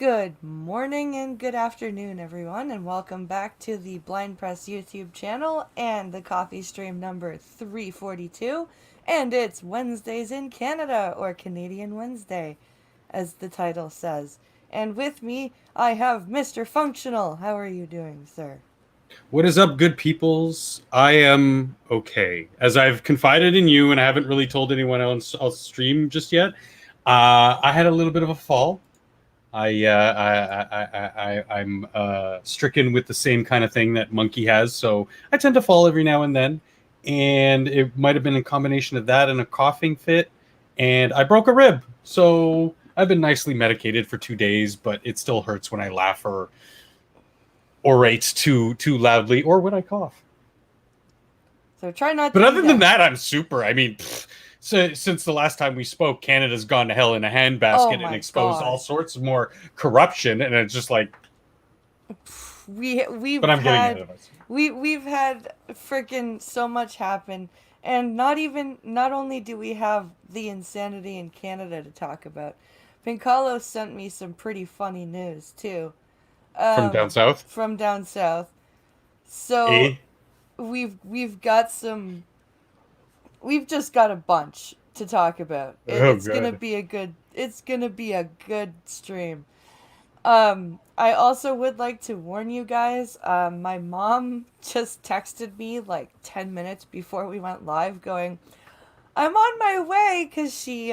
Good morning and good afternoon, everyone, and welcome back to the Blind Press YouTube channel and the coffee stream number 342. And it's Wednesdays in Canada, or Canadian Wednesday, as the title says. And with me, I have Mr. Functional. How are you doing, sir? What is up, good peoples? I am okay. As I've confided in you, and I haven't really told anyone else on stream just yet, I had a little bit of a fall. I'm stricken with the same kind of thing that Monkey has, so I tend to fall every now and then. And it might have been a combination of that and a coughing fit, and I broke a rib. So I've been nicely medicated for 2 days, but it still hurts when I laugh or orate too loudly or when I cough. So try not to But do other than that. that, I'm super. I mean, so since the last time we spoke, Canada's gone to hell in a Oh handbasket and my exposed all god. sorts of more corruption, and it's just like. We've But I'm getting ahead had of us. we've had freaking so much happen, and not only do we have the insanity in Canada to talk about, Pincalo sent me some pretty funny news too, From down south. from down south. So Eh? we've just got a bunch to talk about. Oh god. It's gonna be a good stream. I also would like to warn you guys. My mom just texted me like 10 minutes before we went live, going, "I'm on my way," because she's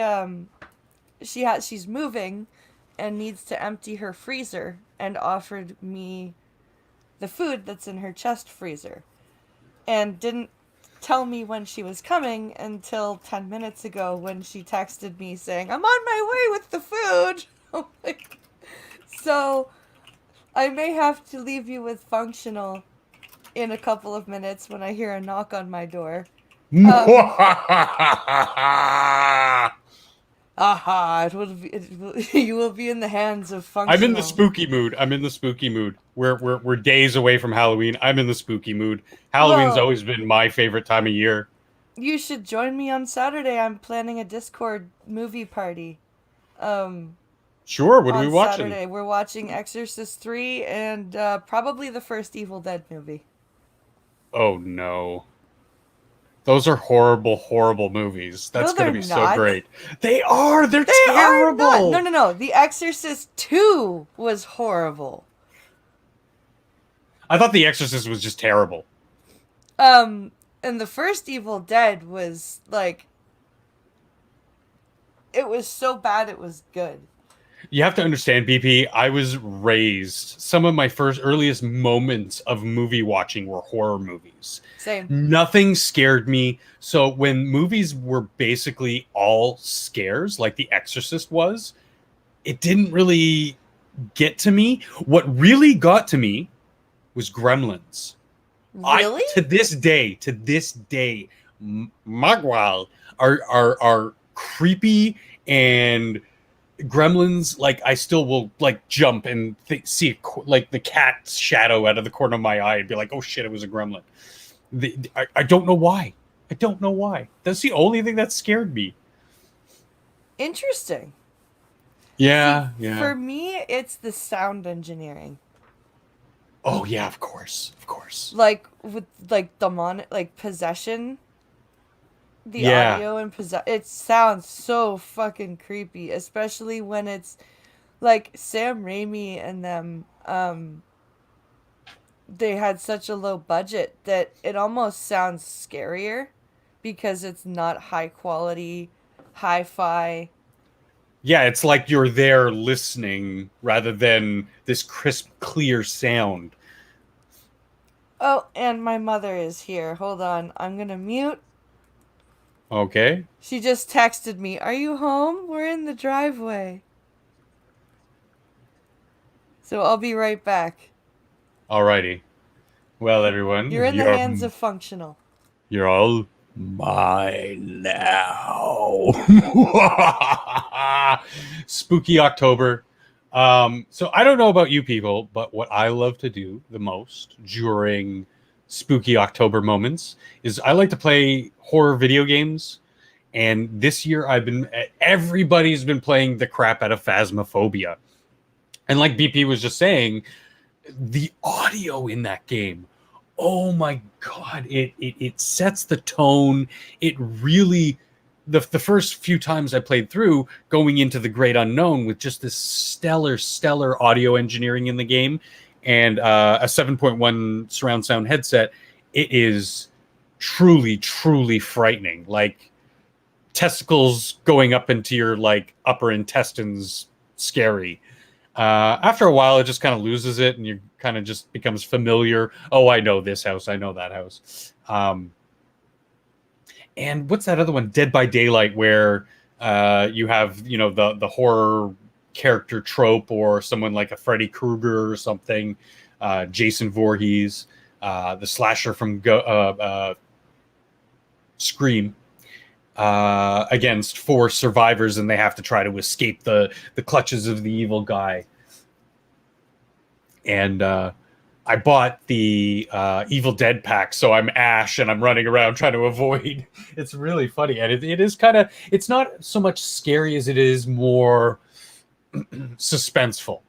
moving, and needs to empty her freezer, and offered me the food that's in her chest freezer, and didn't tell me when she was coming until 10 minutes ago when she texted me saying, "I'm on my way with the food." So I may have to leave you with Functional in a couple of minutes when I hear a knock on my door. Um, aha! You will be in the hands of I'm in the Functional. spooky mood. I'm in the spooky mood. We're days away from Halloween. I'm in the spooky mood. Halloween's Well, always been my favorite time of year. you should join me on Saturday. I'm planning a Discord movie party. Um, Sure. What are we on watching? Saturday, we're watching Exorcist 3 and probably the first Evil Dead movie. Oh no. Those are horrible, horrible movies. No, That's going they're to be so not. great. They are. They're They are not. No, terrible. no, no. The Exorcist 2 was horrible. I thought The Exorcist was just terrible. Um, and the first Evil Dead was like, it was so bad it was good. You have to understand, BP, I was raised. Some of my first earliest moments of movie watching were horror movies. Same. Nothing scared me. So when movies were basically all scares, like The Exorcist was, it didn't really get to me. What really got to me was Gremlins. I Really? to this day, Magwal are creepy, and Gremlins, like, I still will like jump and see like the cat's shadow out of the corner of my eye and be like, oh shit, it was a gremlin. I don't know why. I don't know why. That's the only thing that scared me. Interesting. See, Yeah, yeah. for me, it's the sound engineering. Oh yeah, of course, of course. Like, with, like, demonic, like, possession. The Yeah, audio and it sounds so fucking creepy, especially when it's like Sam Raimi and them. They had such a low budget that it almost sounds scarier because it's not high quality hi-fi. yeah. It's like you're there listening rather than this crisp, clear sound. Oh, and my mother is here. Hold on, I'm gonna mute. Okay. She just texted me, "Are you home? We're in the driveway." So I'll be right back. Alrighty. Well, You're everyone, in the hands of Functional. you're all mine now. Spooky October. So I don't know about you people, but what I love to do the most during spooky October moments is I like to play horror video games. And this year everybody's been playing the crap out of Phasmophobia. And like BP was just saying, the audio in that game, oh my god, it sets the tone. It really, the first few times I played through, going into the great unknown with just this stellar audio engineering in the game, and a 7.1 surround sound headset, it is truly frightening. Like testicles going up into your like upper intestines, scary. After a while, it just kind of loses it, and you kind of just becomes familiar. Oh, I know this house. I know that house. And what's that other one? Dead by Daylight, where you have the horror character trope, or someone like a Freddy Krueger or something, Jason Voorhees, the slasher from Scream. Against 4 survivors, and they have to try to escape the clutches of the evil guy. And I bought the Evil Dead pack, so I'm Ash and I'm running around trying to avoid. It's really funny, and it is kind of, it's not so much scary as it is more suspenseful.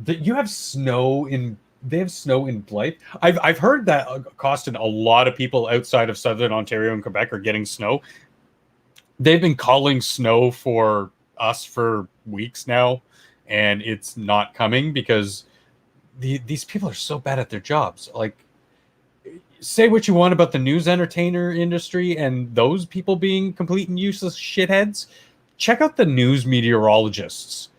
You have snow in They have snow in Blythe. I've heard that Costin, a lot of people outside of Southern Ontario and Quebec are getting snow. They've been calling snow for us for weeks now, and it's not coming because these people are so bad at their jobs. Like, say what you want about the news entertainer industry and those people being complete and useless shitheads. Check out the news meteorologists.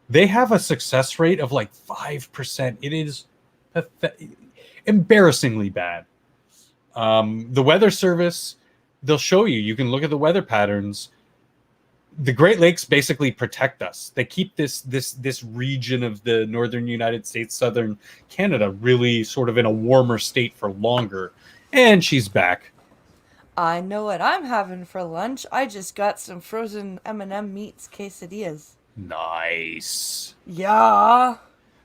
They have a success rate of like 5%. It is embarrassingly bad. The weather service, they'll show you. You can look at the weather patterns. The Great Lakes basically protect us. They keep this region of the northern United States, southern Canada, really sort of in a warmer state for longer. And she's back. I know what I'm having for lunch. I just got some frozen M&M meats quesadillas. Nice. Yeah.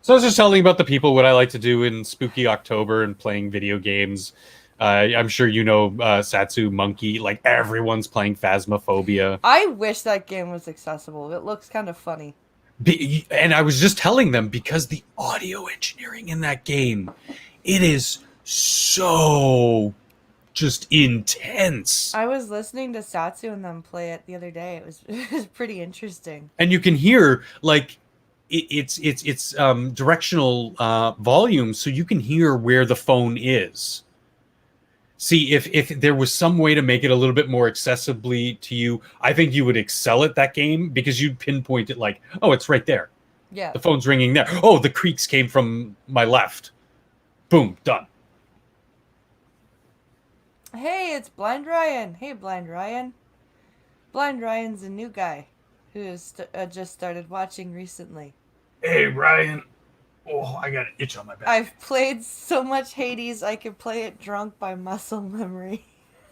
So I was just telling you about the people, what I like to do in spooky October and playing video games. I'm sure you know Satsu Monkey. Like, everyone's playing Phasmophobia. I wish that game was accessible. It looks kind of funny. And I was just telling them, because the audio engineering in that game, it is so just intense. I was listening to Satsu and them play it the other day. It was pretty interesting. And you can hear, like, it's directional volume, so you can hear where the phone is. See, if there was some way to make it a little bit more accessibly to you, I think you would excel at that game, because you'd pinpoint it like, oh, it's right there. Yeah. The phone's ringing there. Oh, the creaks came from my left. Boom, done. Hey, it's Blind Ryan. Hey, Blind Ryan. Blind Ryan's a new guy who has just started watching recently. Hey, Ryan. Oh, I got an itch on my back. I've played so much Hades, I could play it drunk by muscle memory.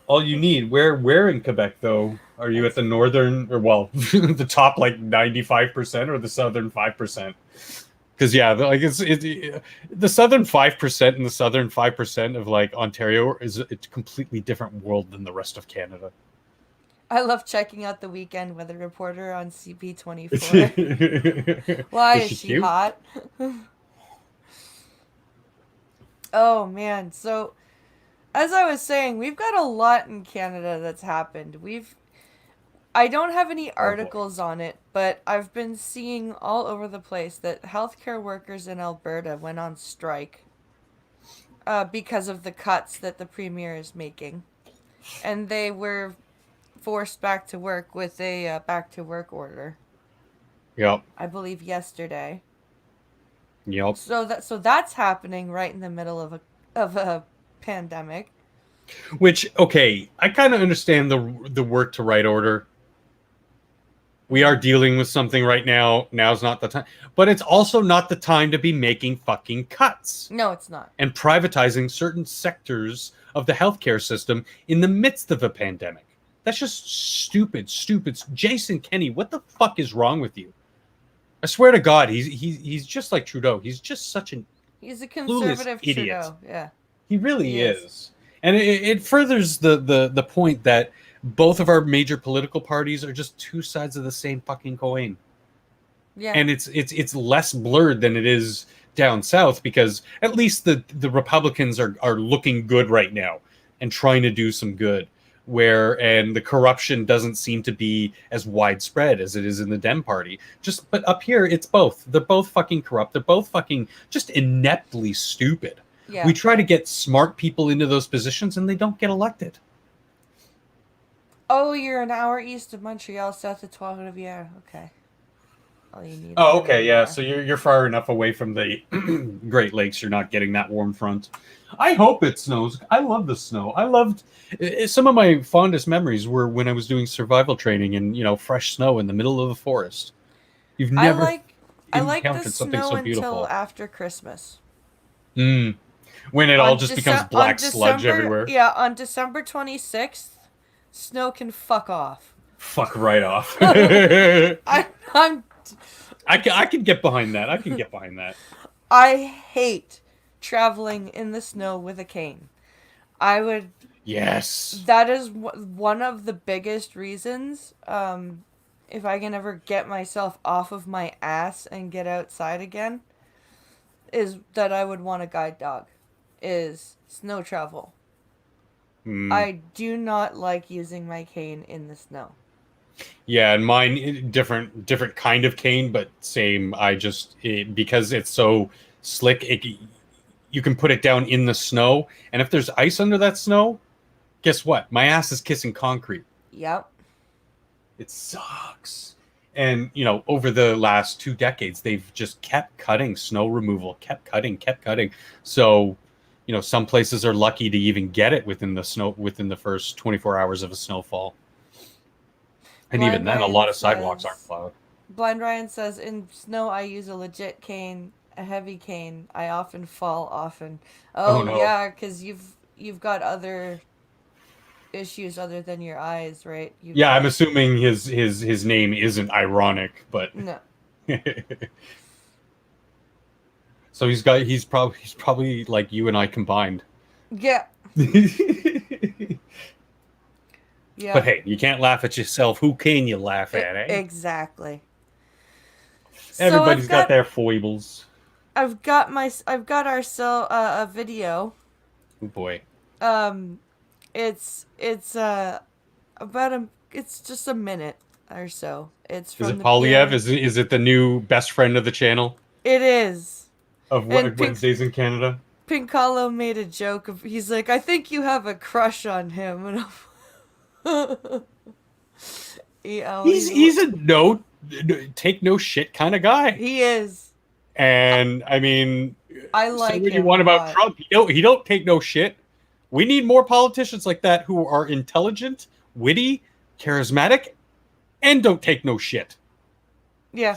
All you need. Where in Quebec, though? Are you at the northern, or, well, the top like 95%, or the southern 5%? Because yeah, like it's the southern 5% and the southern 5% of like Ontario is a completely different world than the rest of Canada. I love checking out the weekend weather reporter on CP24. Why is she cute? hot? Oh man, so as I was saying, we've got a lot in Canada that's happened. I don't have any articles on it, but I've been seeing all over the place that healthcare workers in Alberta went on strike because of the cuts that the premier is making. And they were forced back to work with a back to work order. Yep. I believe yesterday. Yep. So that's happening right in the middle of a pandemic. Which, okay, I kind of understand the work to right order. We are dealing with something right now. Now's not the time. But it's also not the time to be making fucking cuts. No, it's not. And privatizing certain sectors of the healthcare system in the midst of a pandemic. That's just stupid. Jason Kenney, what the fuck is wrong with you? I swear to God, he's just like Trudeau. He's just such an He's a conservative idiot. Trudeau. Yeah. He really is. And it furthers the point that both of our major political parties are just two sides of the same fucking coin. Yeah. and it's less blurred than it is down south, because at least the Republicans are looking good right now and trying to do some good, and the corruption doesn't seem to be as widespread as it is in the Dem party. But up here it's both. They're both fucking corrupt. They're both fucking just ineptly stupid. We Yeah. try to get smart people into those positions and they don't get elected. Oh, you're an hour east of Montreal, south of Trois-Rivières. Okay. All you need. Oh, I know okay, where you yeah. are. So you're far enough away from the Great Lakes. You're not getting that warm front. I hope it snows. I love the snow. I loved some of my fondest memories were when I was doing survival training in fresh snow in the middle of the forest. You've I never like I like the encountered something snow so until beautiful. after Christmas. Mm. When it all just becomes On black sludge December, everywhere. yeah, on December 26th, snow can fuck off. Fuck right off. I'm I can get behind that. I can get behind that. I hate traveling in the snow with a cane. I would Yes. That is one of the biggest reasons, if I can ever get myself off of my ass and get outside again, is that I would want a guide dog, is snow travel. Mm. I do not like using my cane in the snow. Yeah, and mine different kind of cane, but same. Because it's so slick, you can put it down in the snow, and if there's ice under that snow, guess what? My ass is kissing concrete. Yep. It sucks. And over the last 2 decades, they've just kept cutting snow removal, kept cutting. So, some places are lucky to even get it within the first 24 hours of a snowfall. And even then, a lot of sidewalks aren't plowed. Blind Ryan says, in snow I use a legit cane, a heavy cane. I often fall often. Oh, Oh no. yeah, because you've got other issues other than your eyes, right? Yeah, I'm assuming his name isn't ironic, but No. So he's probably like you and I combined. Yeah. Yeah. But hey, you can't laugh at yourself. Who can you laugh at, eh? Exactly. Everybody's got their foibles. I've got a video. Oh boy. It's it's just a minute or so. It's from Is it Polyev? beginning. Is it the new best friend of the channel It is. of Wednesdays in Canada? Pinkalo made a joke of, he's like, I think you have a crush on him, and he's a take no shit kind of guy. He is. And I mean, I like say what him you want a about lot. Trump. He don't take no shit. We need more politicians like that who are intelligent, witty, charismatic, and don't take no shit. Yeah,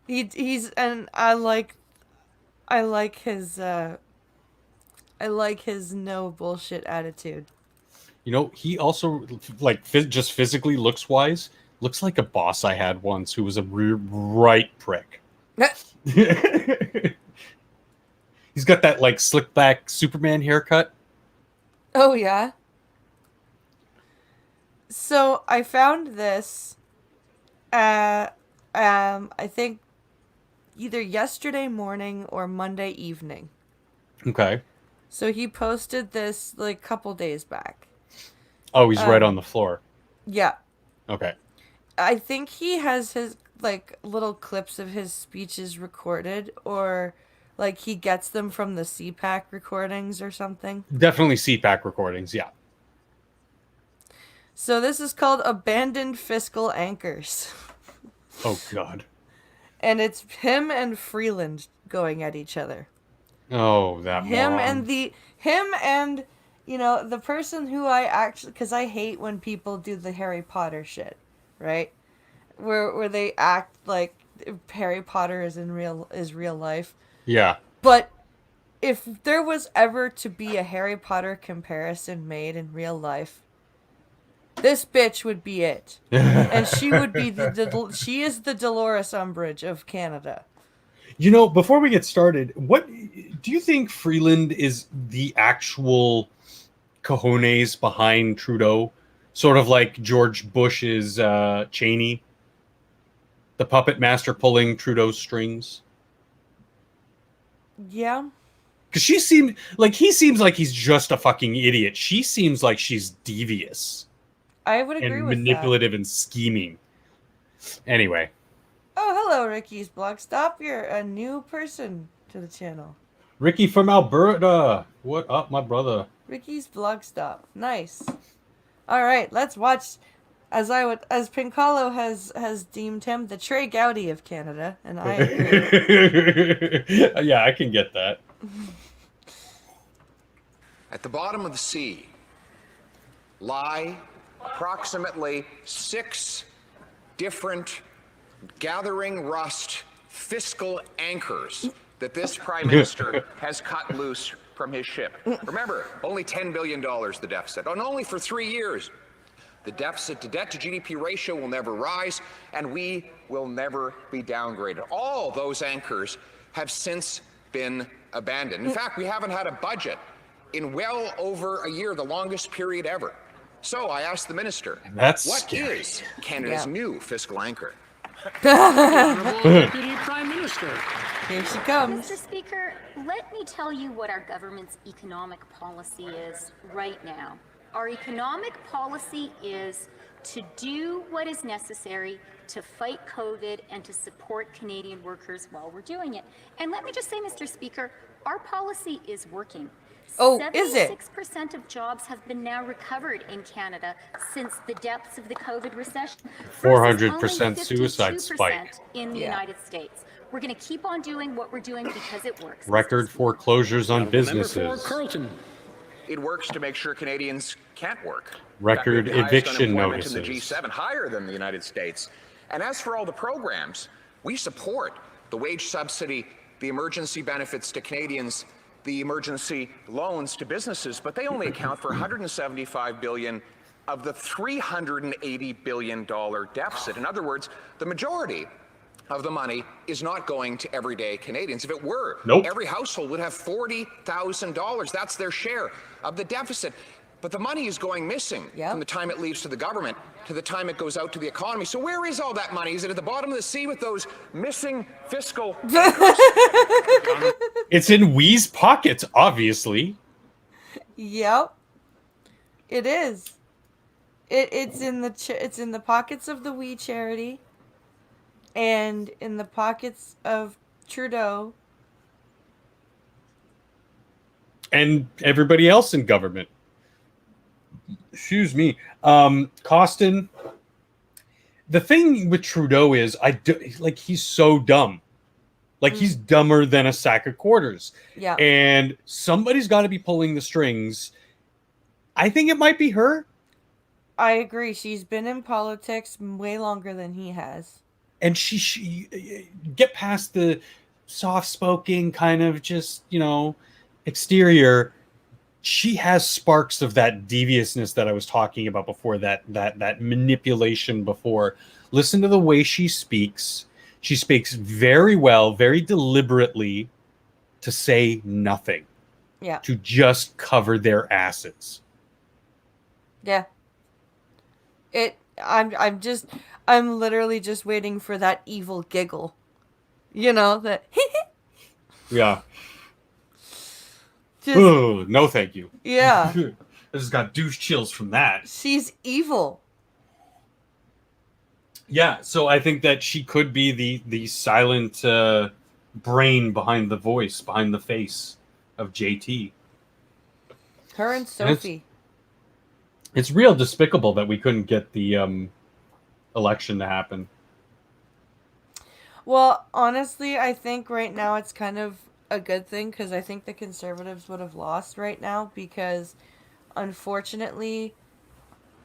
he's and I like his no bullshit attitude. He also just physically looks like a boss I had once who was a right prick. He's got that slick back Superman haircut. Oh yeah. So I found this I think either yesterday morning or Monday evening. Okay. So he posted this couple days back. Oh, he's right on the floor. Yeah. Okay. I think he has his little clips of his speeches recorded, or he gets them from the CPAC recordings or something. Definitely CPAC recordings, yeah. So this is called Abandoned Fiscal Anchors. Oh God. And it's him and Freeland going at each other. Oh, that moron. Him and the person who I actually, because I hate when people do the Harry Potter shit, right? Where they act like Harry Potter is real life. Yeah. But if there was ever to be a Harry Potter comparison made in real life, this bitch would be it. And she would be she is the Dolores Umbridge of Canada. Before we get started, what do you think Freeland is the actual cojones behind Trudeau? Sort of like George Bush's Cheney? The puppet master pulling Trudeau's strings. Yeah. Because he seems like he's just a fucking idiot. She seems like she's devious I would agree and with that. manipulative and scheming. Anyway. Oh, hello, Ricky's Blog Stop. You're a new person to the channel. Ricky from Alberta. What up, my brother? Ricky's Vlog Stop. Nice. All right, let's watch. As Pincalo has deemed him, the Trey Gowdy of Canada, and I agree. Yeah, I can get that. At the bottom of the sea lie approximately 6 different gathering rust fiscal anchors that this Prime Minister has cut loose from his ship. Remember, only $10 billion the deficit, and only for 3 years. The deficit to debt to GDP ratio will never rise, and we will never be downgraded. All those anchors have since been abandoned. In fact, we haven't had a budget in well over a year, the longest period ever. So I asked the minister, That's what scary. is Canada's new fiscal anchor? Honorable Deputy Prime Minister. Here she comes. Mr. Speaker, let me tell you what our government's economic policy is right now. Our economic policy is to do what is necessary to fight COVID and to support Canadian workers while we're doing it. And let me just say, Mr. Speaker, our policy is working. Oh, is it? 76% of jobs have been now recovered in Canada since the depths of the COVID recession. 400% suicide spike. In the United States. We're going to keep on doing what we're doing because it works. Record foreclosures on Number 4, businesses. Carlton. It works to make sure Canadians can't work. Record In fact, we have the highest eviction unemployment in the notices. G7, higher than the United States. And as for all the programs, we support the wage subsidy, the emergency benefits to Canadians, the emergency loans to businesses, but they only account for $175 billion of the $380 billion deficit. In other words, the majority of the money is not going to everyday Canadians. If it were, Nope. every household would have $40,000. That's their share of the deficit. But the money is going missing Yep. from the time it leaves to the government to the time it goes out to the economy. So where is all that money? Is it at the bottom of the sea with those missing fiscal? It's in Wee's pockets, obviously. Yep. It is. It's in the pockets of the We charity, and in the pockets of Trudeau. And everybody else in government. Excuse me. Costin, the thing with Trudeau is, he's so dumb. Like, he's dumber than a sack of quarters. Yeah. And somebody's got to be pulling the strings. I think it might be her. I agree. She's been in politics way longer than he has. And she get past the soft-spoken kind of just, exterior. She has sparks of that deviousness that I was talking about before, that manipulation before. Listen to the way she speaks. She speaks very well, very deliberately, to say nothing. Yeah. To just cover their asses. Yeah. I'm literally just waiting for that evil giggle. That Yeah. just, Oh, no thank you. yeah. I just got douche chills from that. She's evil. Yeah, so I think that she could be the silent brain behind the voice, behind the face of JT. Her and Sophie. It's real despicable that we couldn't get the election to happen. Well, honestly, I think right now it's kind of a good thing, because I think the Conservatives would have lost right now, because unfortunately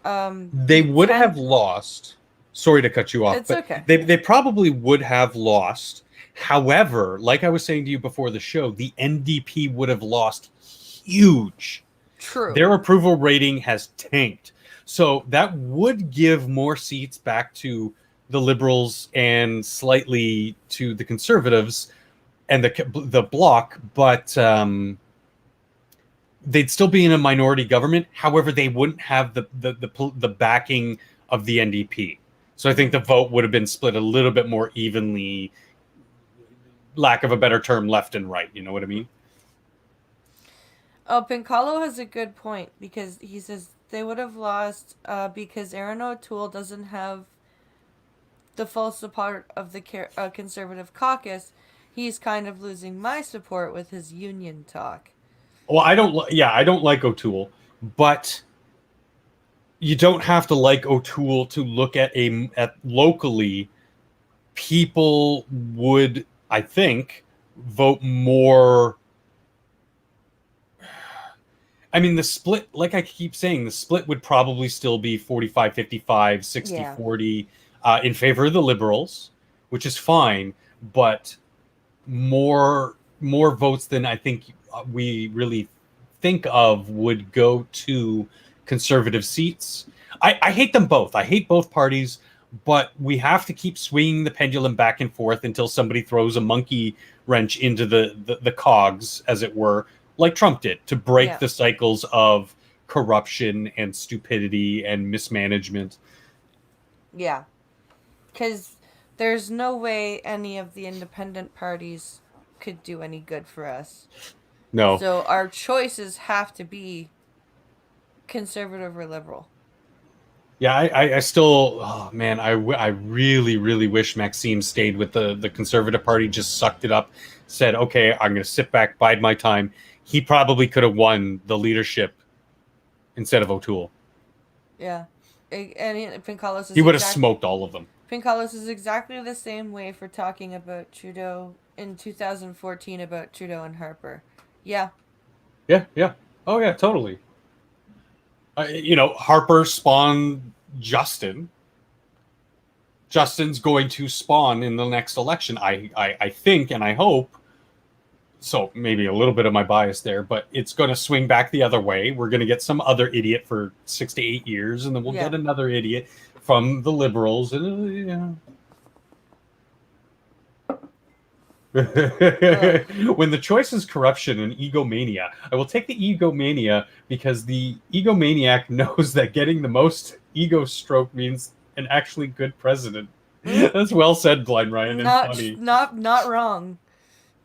They would have lost. Sorry to cut you off. It's but okay. They probably would have lost. However, like I was saying to you before the show, the NDP would have lost huge. True. Their approval rating has tanked. So that would give more seats back to the Liberals and slightly to the Conservatives and the Bloc, but they'd still be in a minority government. However, they wouldn't have the backing of the NDP. So I think the vote would have been split a little bit more evenly, lack of a better term, left and right. You know what I mean? Oh, Pincalo has a good point because he says they would have lost because Aaron O'Toole doesn't have the full support of the conservative caucus. He's kind of losing my support with his union talk. Well, I don't like O'Toole, but you don't have to like O'Toole to look at locally. People would, I think, vote more. I mean, the split, like I keep saying, the split would probably still be 45-55, 60-40 in favor of the Liberals, which is fine, but more votes than I think we really think of would go to conservative seats. I hate them both. I hate both parties, but we have to keep swinging the pendulum back and forth until somebody throws a monkey wrench into the cogs, as it were, like Trump did, to break the cycles of corruption and stupidity and mismanagement. Yeah. Because there's no way any of the independent parties could do any good for us. No. So our choices have to be conservative or liberal. Yeah, I still, oh man, I really, really wish Maxime stayed with the Conservative Party, just sucked it up, said, okay, I'm going to sit back, bide my time. He probably could have won the leadership instead of O'Toole. Yeah. And Pinkalos is he would have smoked all of them. Pinkalos is exactly the same way for talking about Trudeau in 2014 about Trudeau and Harper. Yeah. Yeah. Oh, yeah, totally. Harper spawned Justin. Justin's going to spawn in the next election. I think and I hope. So maybe a little bit of my bias there, but it's going to swing back the other way. We're going to get some other idiot for 6 to 8 years, and then we'll get another idiot from the Liberals. And when the choice is corruption and egomania, I will take the egomania because the egomaniac knows that getting the most ego stroke means an actually good president. That's well said, Blind Ryan, and funny. Not wrong.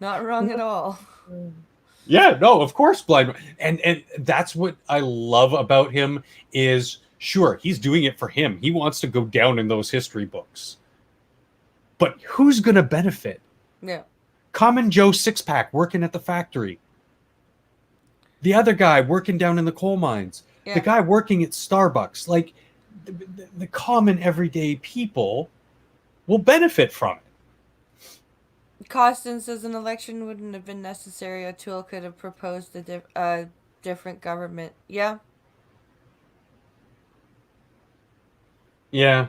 Not wrong at all. Yeah, no, of course, Blind. And that's what I love about him is, sure, he's doing it for him. He wants to go down in those history books. But who's going to benefit? Yeah. Common Joe Six-Pack working at the factory. The other guy working down in the coal mines. Yeah. The guy working at Starbucks. Like, the common everyday people will benefit from it. Costin says an election wouldn't have been necessary. O'Toole could have proposed a different government. Yeah. Yeah.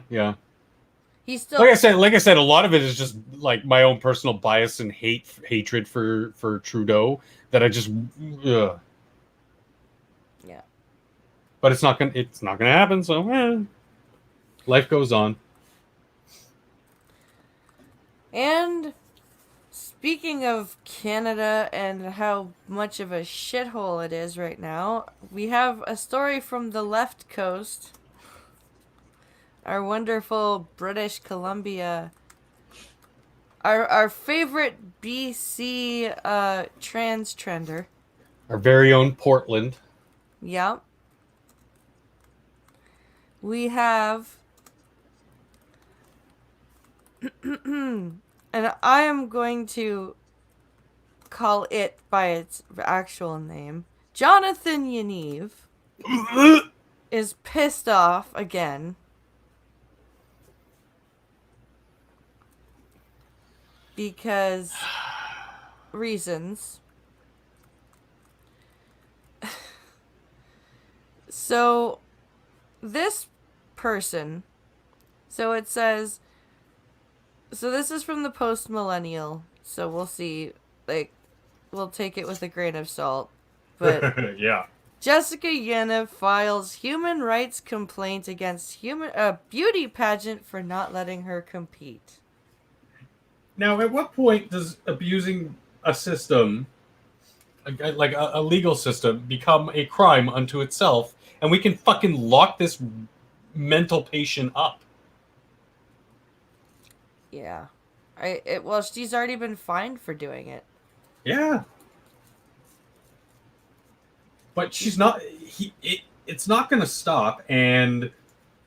He's still like I said, a lot of it is just like my own personal bias and hatred for Trudeau that I just Yeah. But it's not gonna happen, so life goes on. And speaking of Canada and how much of a shithole it is right now, we have a story from the left coast. Our wonderful British Columbia. Our favorite BC trans trender. Our very own Portland. Yep. We have and I am going to call it by its actual name. Jonathan Yaniv is pissed off again because reasons. So this person, so it says, so this is from the post-millennial, so we'll see, like, we'll take it with a grain of salt, but yeah. Jessica Yaniv files human rights complaint against beauty pageant for not letting her compete. Now, at what point does abusing a system, like a legal system, become a crime unto itself, and we can fucking lock this mental patient up? Yeah. Well, she's already been fined for doing it. Yeah. But she's not. It's not going to stop, and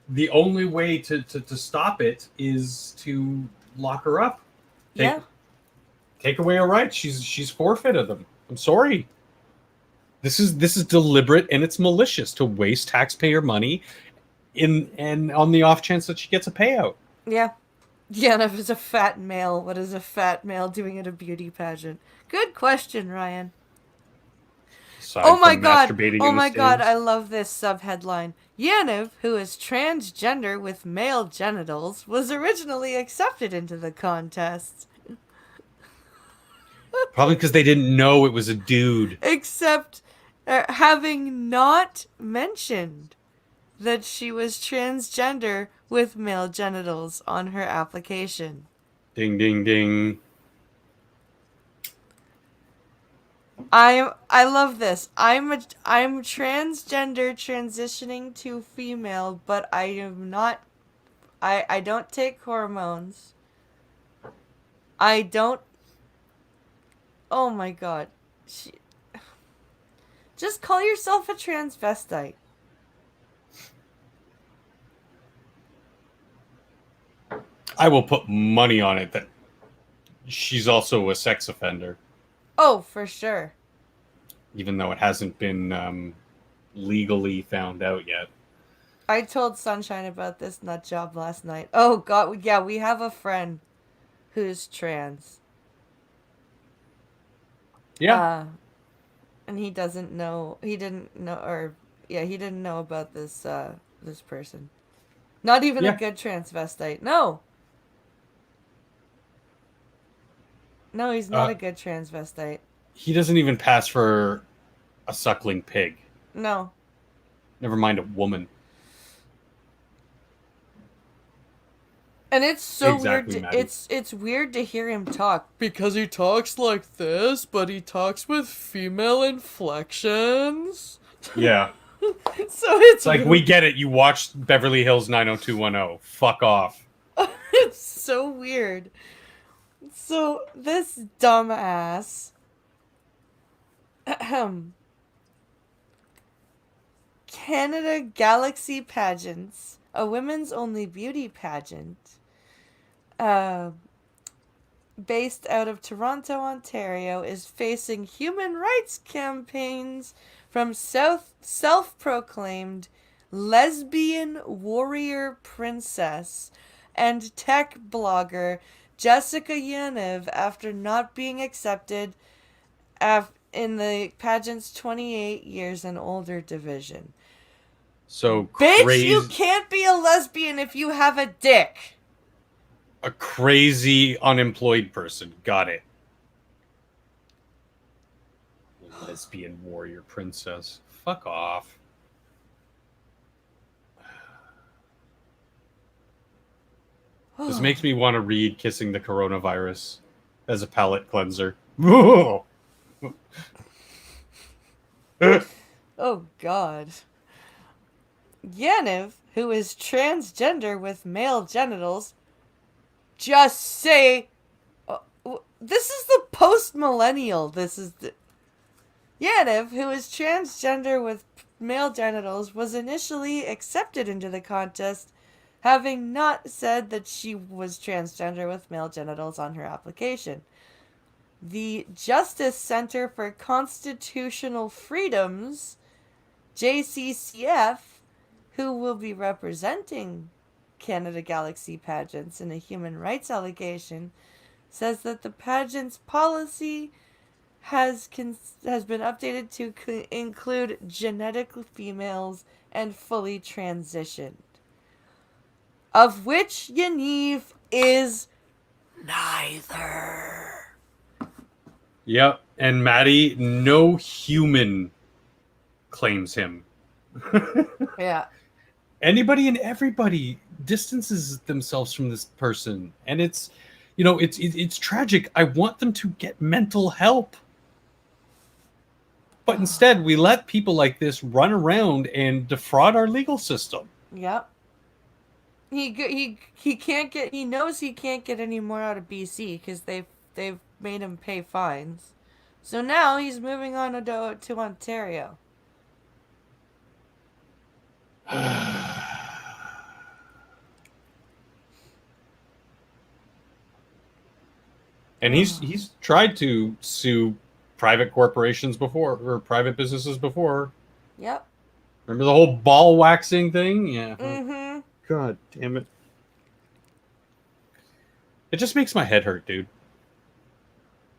the only way to stop it is to lock her up. Yeah. Take away her rights. She's forfeited them. I'm sorry. This is deliberate and it's malicious to waste taxpayer money and on the off chance that she gets a payout. Yeah. Yeah, and if it's a fat male, what is a fat male doing at a beauty pageant? Good question, Ryan. Aside Oh my from god! masturbating Oh in the my god! stands. I love this subheadline. Yaniv, who is transgender with male genitals, was originally accepted into the contest. Probably because they didn't know it was a dude. Except having not mentioned that she was transgender with male genitals on her application. Ding ding ding. I love this. I'm transgender transitioning to female, but I am not. I don't take hormones. I don't. Oh my god. Just call yourself a transvestite. I will put money on it that she's also a sex offender, Oh, for sure. even though it hasn't been legally found out yet. I told Sunshine about this nut job last night. Oh god, yeah, we have a friend who's trans. Yeah. And he doesn't know. He didn't know, or yeah, he didn't know about this person. Not even a Yeah. good transvestite. No. No, he's not a good transvestite. He doesn't even pass for a suckling pig. No. Never mind a woman. And it's so Exactly, weird. Maddie. It's weird to hear him talk because he talks like this, but he talks with female inflections. Yeah. So it's Like, we get it. You watched Beverly Hills 90210. Fuck off. It's so weird. So this dumbass Canada Galaxy Pageants, a women's only beauty pageant, based out of Toronto, Ontario, is facing human rights campaigns from self-proclaimed lesbian warrior princess and tech blogger Jessica Yaniv after not being accepted in the pageant's 28 years and older division. So Bitch, crazy. you can't be a lesbian if you have a dick. A crazy unemployed person. Got it. Lesbian warrior princess. Fuck off. This makes me want to read Kissing the Coronavirus as a palate cleanser. Oh, God. Yaniv, who is transgender with male genitals, just say... this is the post-millennial. This is the... Yaniv, who is transgender with male genitals, was initially accepted into the contest, having not said that she was transgender with male genitals on her application. The Justice Center for Constitutional Freedoms, JCCF, who will be representing Canada Galaxy Pageants in a human rights allegation, says that the pageant's policy has been updated to include genetic females and fully transitioned, of which Yaniv is neither. Yep. And Maddie, no human claims him. Yeah. Anybody and everybody distances themselves from this person. And it's, it's tragic. I want them to get mental help. But instead, we let people like this run around and defraud our legal system. Yep. He can't get. He knows he can't get any more out of BC because they've made him pay fines. So now he's moving on to Ontario. And he's tried to sue private corporations before, or private businesses before. Yep. Remember the whole ball waxing thing? Yeah. Mm-hmm. God damn it. It just makes my head hurt, dude.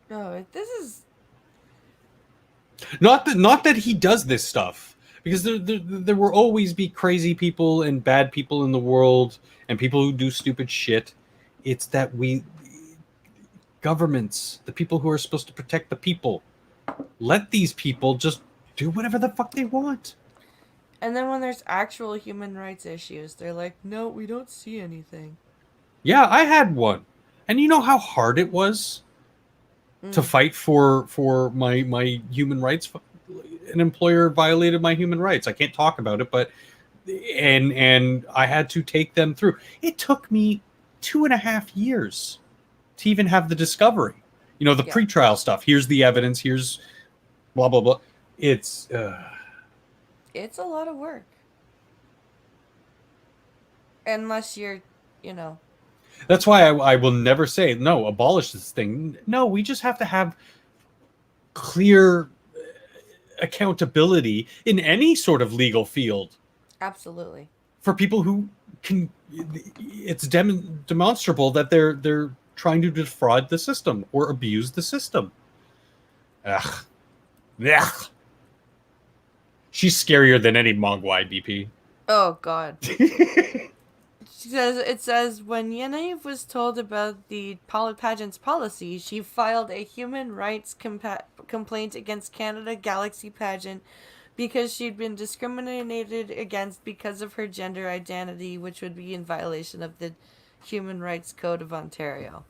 Oh, this is. Not that he does this stuff, because there will always be crazy people and bad people in the world and people who do stupid shit. It's that governments, the people who are supposed to protect the people, let these people just do whatever the fuck they want. And then when there's actual human rights issues, they're like, no, we don't see anything. Yeah, I had one. And you know how hard it was to fight for my human rights? An employer violated my human rights. I can't talk about it, but and I had to take them through. It took me 2.5 years to even have the discovery. You know, the pretrial stuff. Here's the evidence. Here's blah blah blah. It's a lot of work. Unless you're, That's why I will never say, no, abolish this thing. No, we just have to have clear accountability in any sort of legal field. Absolutely. For people who can, it's demonstrable that they're trying to defraud the system or abuse the system. Ugh. Ugh. She's scarier than any Mogwai DP. Oh, God. It says when Yaniv was told about the pageant's policy, she filed a human rights complaint against Canada Galaxy Pageant because she'd been discriminated against because of her gender identity, which would be in violation of the Human Rights Code of Ontario.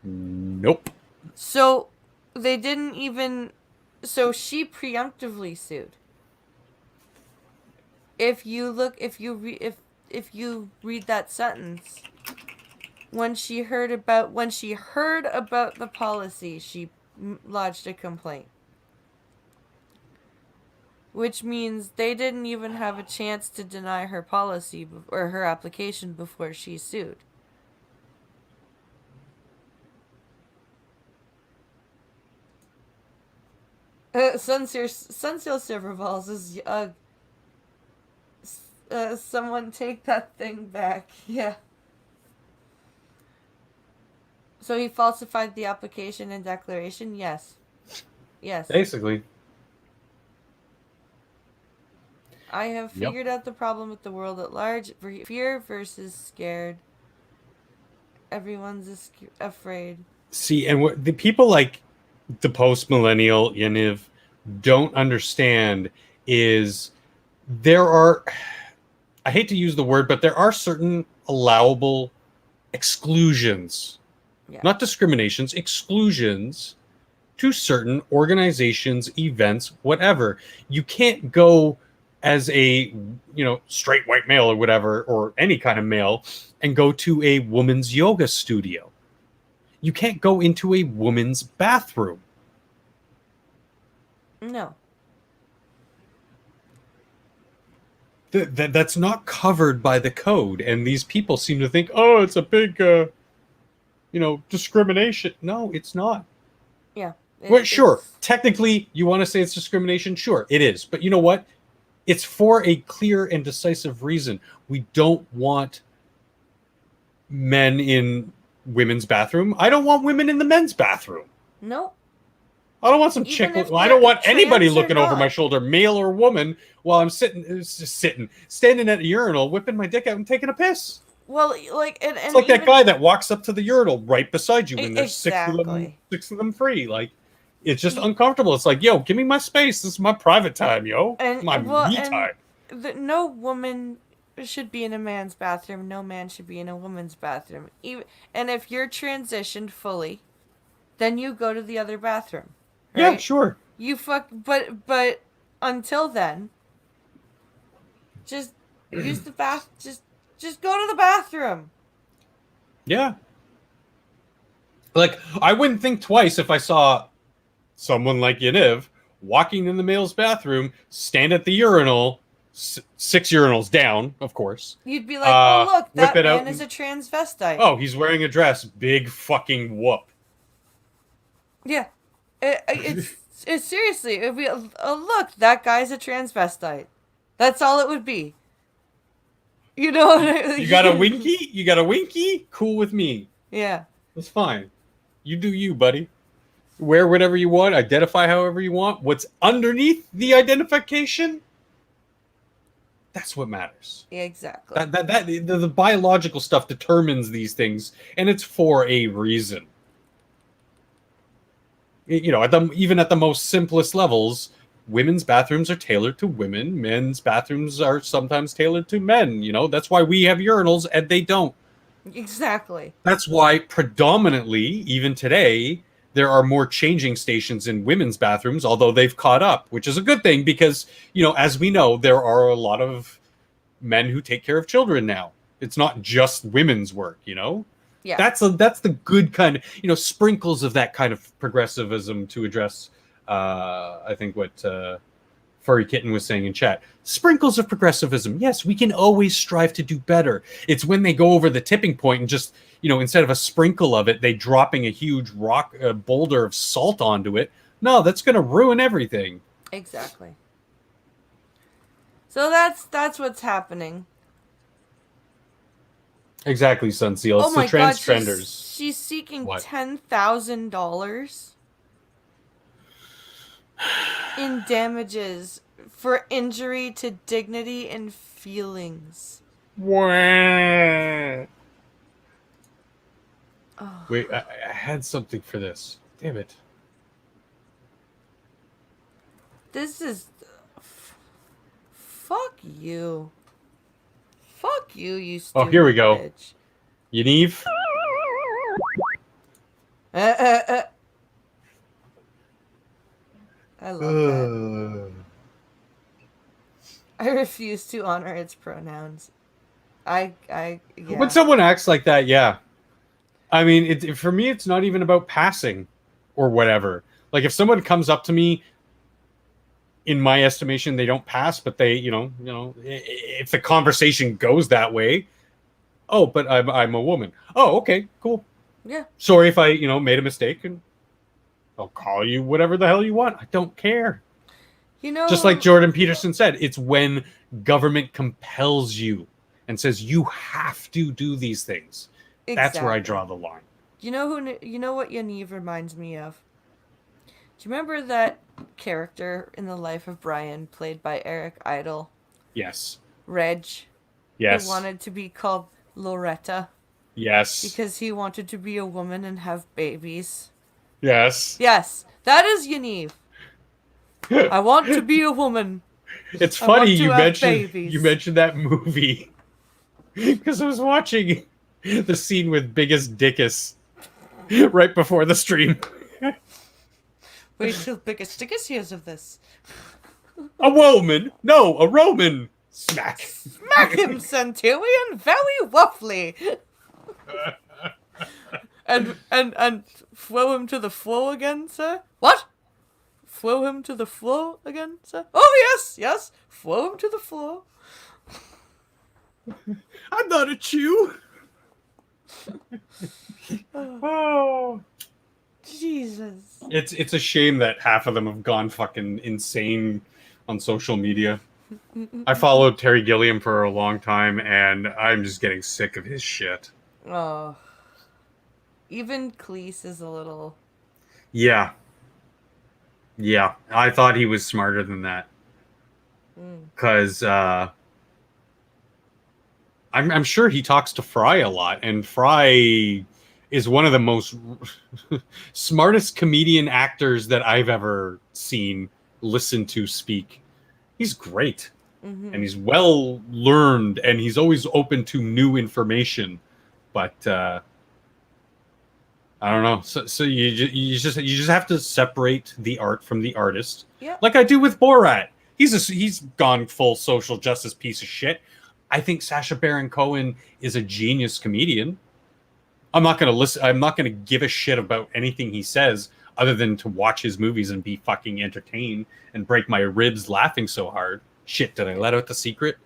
Nope. So they didn't even. So she preemptively sued. If you read that sentence, when she heard about the policy, she lodged a complaint, which means they didn't even have a chance to deny her policy or her application before she sued. Sunseal Silverballs is someone take that thing back. Yeah. So he falsified the application and declaration? Yes. Yes. Basically. I have figured out the problem with the world at large. Fear versus scared. Everyone's afraid. See, and what the people like the post-millennial Yaniv don't understand is there are, I hate to use the word, but there are certain allowable exclusions, not discriminations, exclusions to certain organizations, events, whatever. You can't go as a, straight white male or whatever, or any kind of male, and go to a woman's yoga studio. You can't go into a woman's bathroom. No. That's not covered by the code, and these people seem to think, oh, it's a big, discrimination. No, it's not. Yeah. Well, sure. Technically, you want to say it's discrimination? Sure, it is. But you know what? It's for a clear and decisive reason. We don't want men in women's bathroom. I don't want women in the men's bathroom. No. I don't want some chick. I don't want anybody looking over my shoulder, male or woman, while I'm standing at a urinal, whipping my dick out and taking a piss. Well, it's like that guy that walks up to the urinal right beside you when there's six of them free. Like, it's just uncomfortable. It's like, yo, give me my space. This is my private time, yo. My me time. No woman should be in a man's bathroom. No man should be in a woman's bathroom. And if you're transitioned fully, then you go to the other bathroom. Right? Yeah, sure. But until then, just use the bath. Just Just go to the bathroom. Yeah. Like, I wouldn't think twice if I saw someone like Yaniv walking in the male's bathroom, stand at the urinal, 6 urinals down, of course. You'd be like, oh, look, whip that it out man is a and- transvestite. Oh, he's wearing a dress. Big fucking whoop. Yeah. It's seriously, it'd be, oh, look, that guy's a transvestite. That's all it would be. You know what I mean? You got a winky? You got a winky? Cool with me. Yeah. That's fine. You do you, buddy. Wear whatever you want, identify however you want. What's underneath the identification? That's what matters. Yeah, exactly. The biological stuff determines these things, and it's for a reason. You know, even at the most simplest levels, women's bathrooms are tailored to women. Men's bathrooms are sometimes tailored to men. You know, that's why we have urinals and they don't. Exactly. That's why predominantly, even today, there are more changing stations in women's bathrooms, although they've caught up, which is a good thing because, you know, as we know, there are a lot of men who take care of children now. It's not just women's work, you know? Yeah. That's the good kind of, you know, sprinkles of that kind of progressivism to address, I think what Furry Kitten was saying in chat. Sprinkles of progressivism. Yes, we can always strive to do better. It's when they go over the tipping point and just, you know, instead of a sprinkle of it, they dropping a huge rock boulder of salt onto it. No, that's going to ruin everything. Exactly. So that's what's happening. Exactly, Sunseal. It's Oh my the trans god, trenders. she's seeking What? $10,000 in damages for injury to dignity and feelings. Wah. Oh. Wait, I had something for this. Damn it. This is... Fuck you. Fuck you, you stupid Oh, here we go. bitch. Yaniv? I love that. I refuse to honor its pronouns. Yeah. When someone acts like that, yeah. I mean, for me, it's not even about passing or whatever. Like, if someone comes up to me, in my estimation, they don't pass, but they, you know, if the conversation goes that way, oh, but I'm a woman. Oh, okay, cool. Yeah. Sorry if I, you know, made a mistake, and I'll call you whatever the hell you want. I don't care. You know, Just like Jordan Peterson said, it's when government compels you and says you have to do these things. That's where I draw the line. You know what Yaniv reminds me of? Do you remember that character in the life of Brian played by Eric Idle? Yes. Reg. Yes. Who wanted to be called Loretta Yes. because he wanted to be a woman and have babies. Yes. Yes, that is Yaniv. I want to be a woman. It's I want funny to you have mentioned babies. that movie because I was watching the scene with Biggest Dickus right before the stream. Wait till Biggest Dickus hears of this. A woman? No, a Roman. Smack. Smack him, Centurion, very roughly. and throw him to the floor again, sir? What? Throw him to the floor again, sir? Oh, yes, throw him to the floor. I'm not a Jew. Oh. Jesus. It's a shame that half of them have gone fucking insane on social media. I followed Terry Gilliam for a long time, and I'm just getting sick of his shit. Oh. Even Cleese is a little... Yeah. Yeah, I thought he was smarter than that. Because I'm sure he talks to Fry a lot, and Fry is one of the most smartest comedian actors that I've ever seen listen to speak. He's great. And he's well learned, and he's always open to new information. But I don't know. So you just have to separate the art from the artist. Yeah. Like I do with Borat. He's gone full social justice piece of shit. I think Sacha Baron Cohen is a genius comedian. I'm not going to listen. I'm not going to give a shit about anything he says other than to watch his movies and be fucking entertained and break my ribs laughing so hard. Shit, did I let out the secret?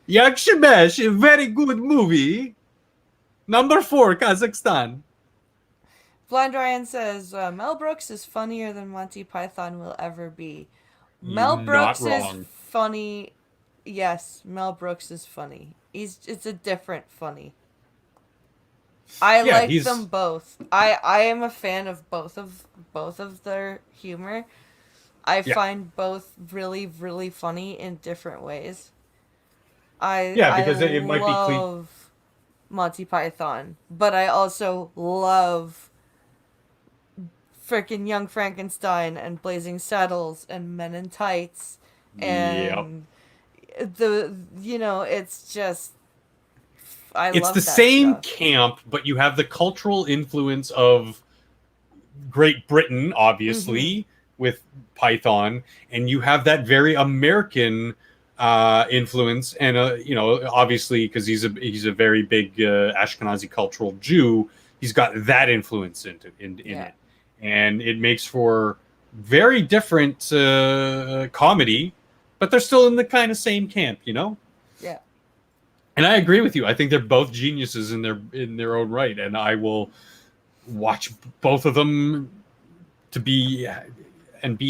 Yak Shemesh, a very good movie. Number 4, Kazakhstan. Blind Ryan says Mel Brooks is funnier than Monty Python will ever be. Mel You're not Brooks is wrong. funny. Yes, Mel Brooks is funny. It's a different funny. I Yeah, like them both. I am a fan of both of their humor. I Yeah. find both really really funny in different ways. Yeah, because I it might be love Monty Python, but I also love freaking Young Frankenstein and Blazing Saddles and Men in Tights and it's just It's love the that same stuff. camp, but you have the cultural influence of Great Britain, obviously, with Python, and you have that very American influence, and obviously because he's a very big Ashkenazi cultural Jew, he's got that influence in it, and it makes for very different comedy, but they're still in the kind of same camp, Yeah. And I agree with you. I think they're both geniuses in their own right, and I will watch both of them to be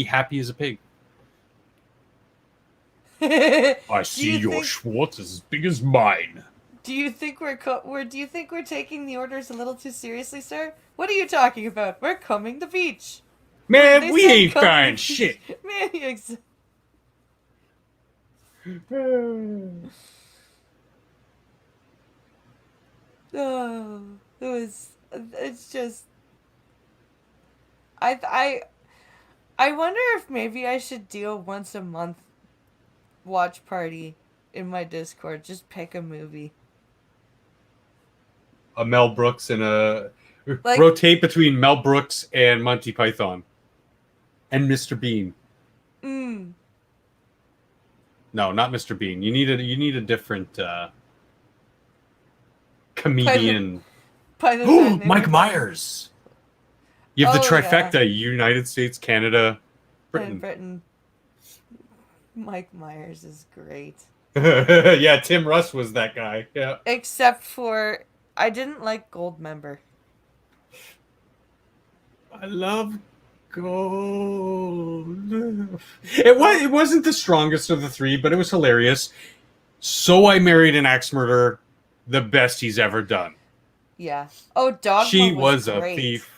happy as a pig. I see your Schwartz is as big as mine. Do you think we're taking the orders a little too seriously, sir? What are you talking about? We're combing the beach. Man, They we said ain't comb the fine beach. shit. Man, oh, it's just I wonder if maybe I should do a once a month watch party in my Discord. Just pick a movie. A Mel Brooks and Like- rotate between Mel Brooks and Monty Python and Mr. Bean. No, not Mr. Bean. You need a different comedian. Mike Myers. You have the trifecta: United States, Canada, And Britain. Britain. Mike Myers is great. Yeah, Tim Russ was that guy. Yeah. Except for I didn't like Goldmember. I love Gold. It wasn't the strongest of the three, but it was hilarious. So I Married an Axe Murderer, the best he's ever done. Yeah. Oh, Dogma She was was great. a thief.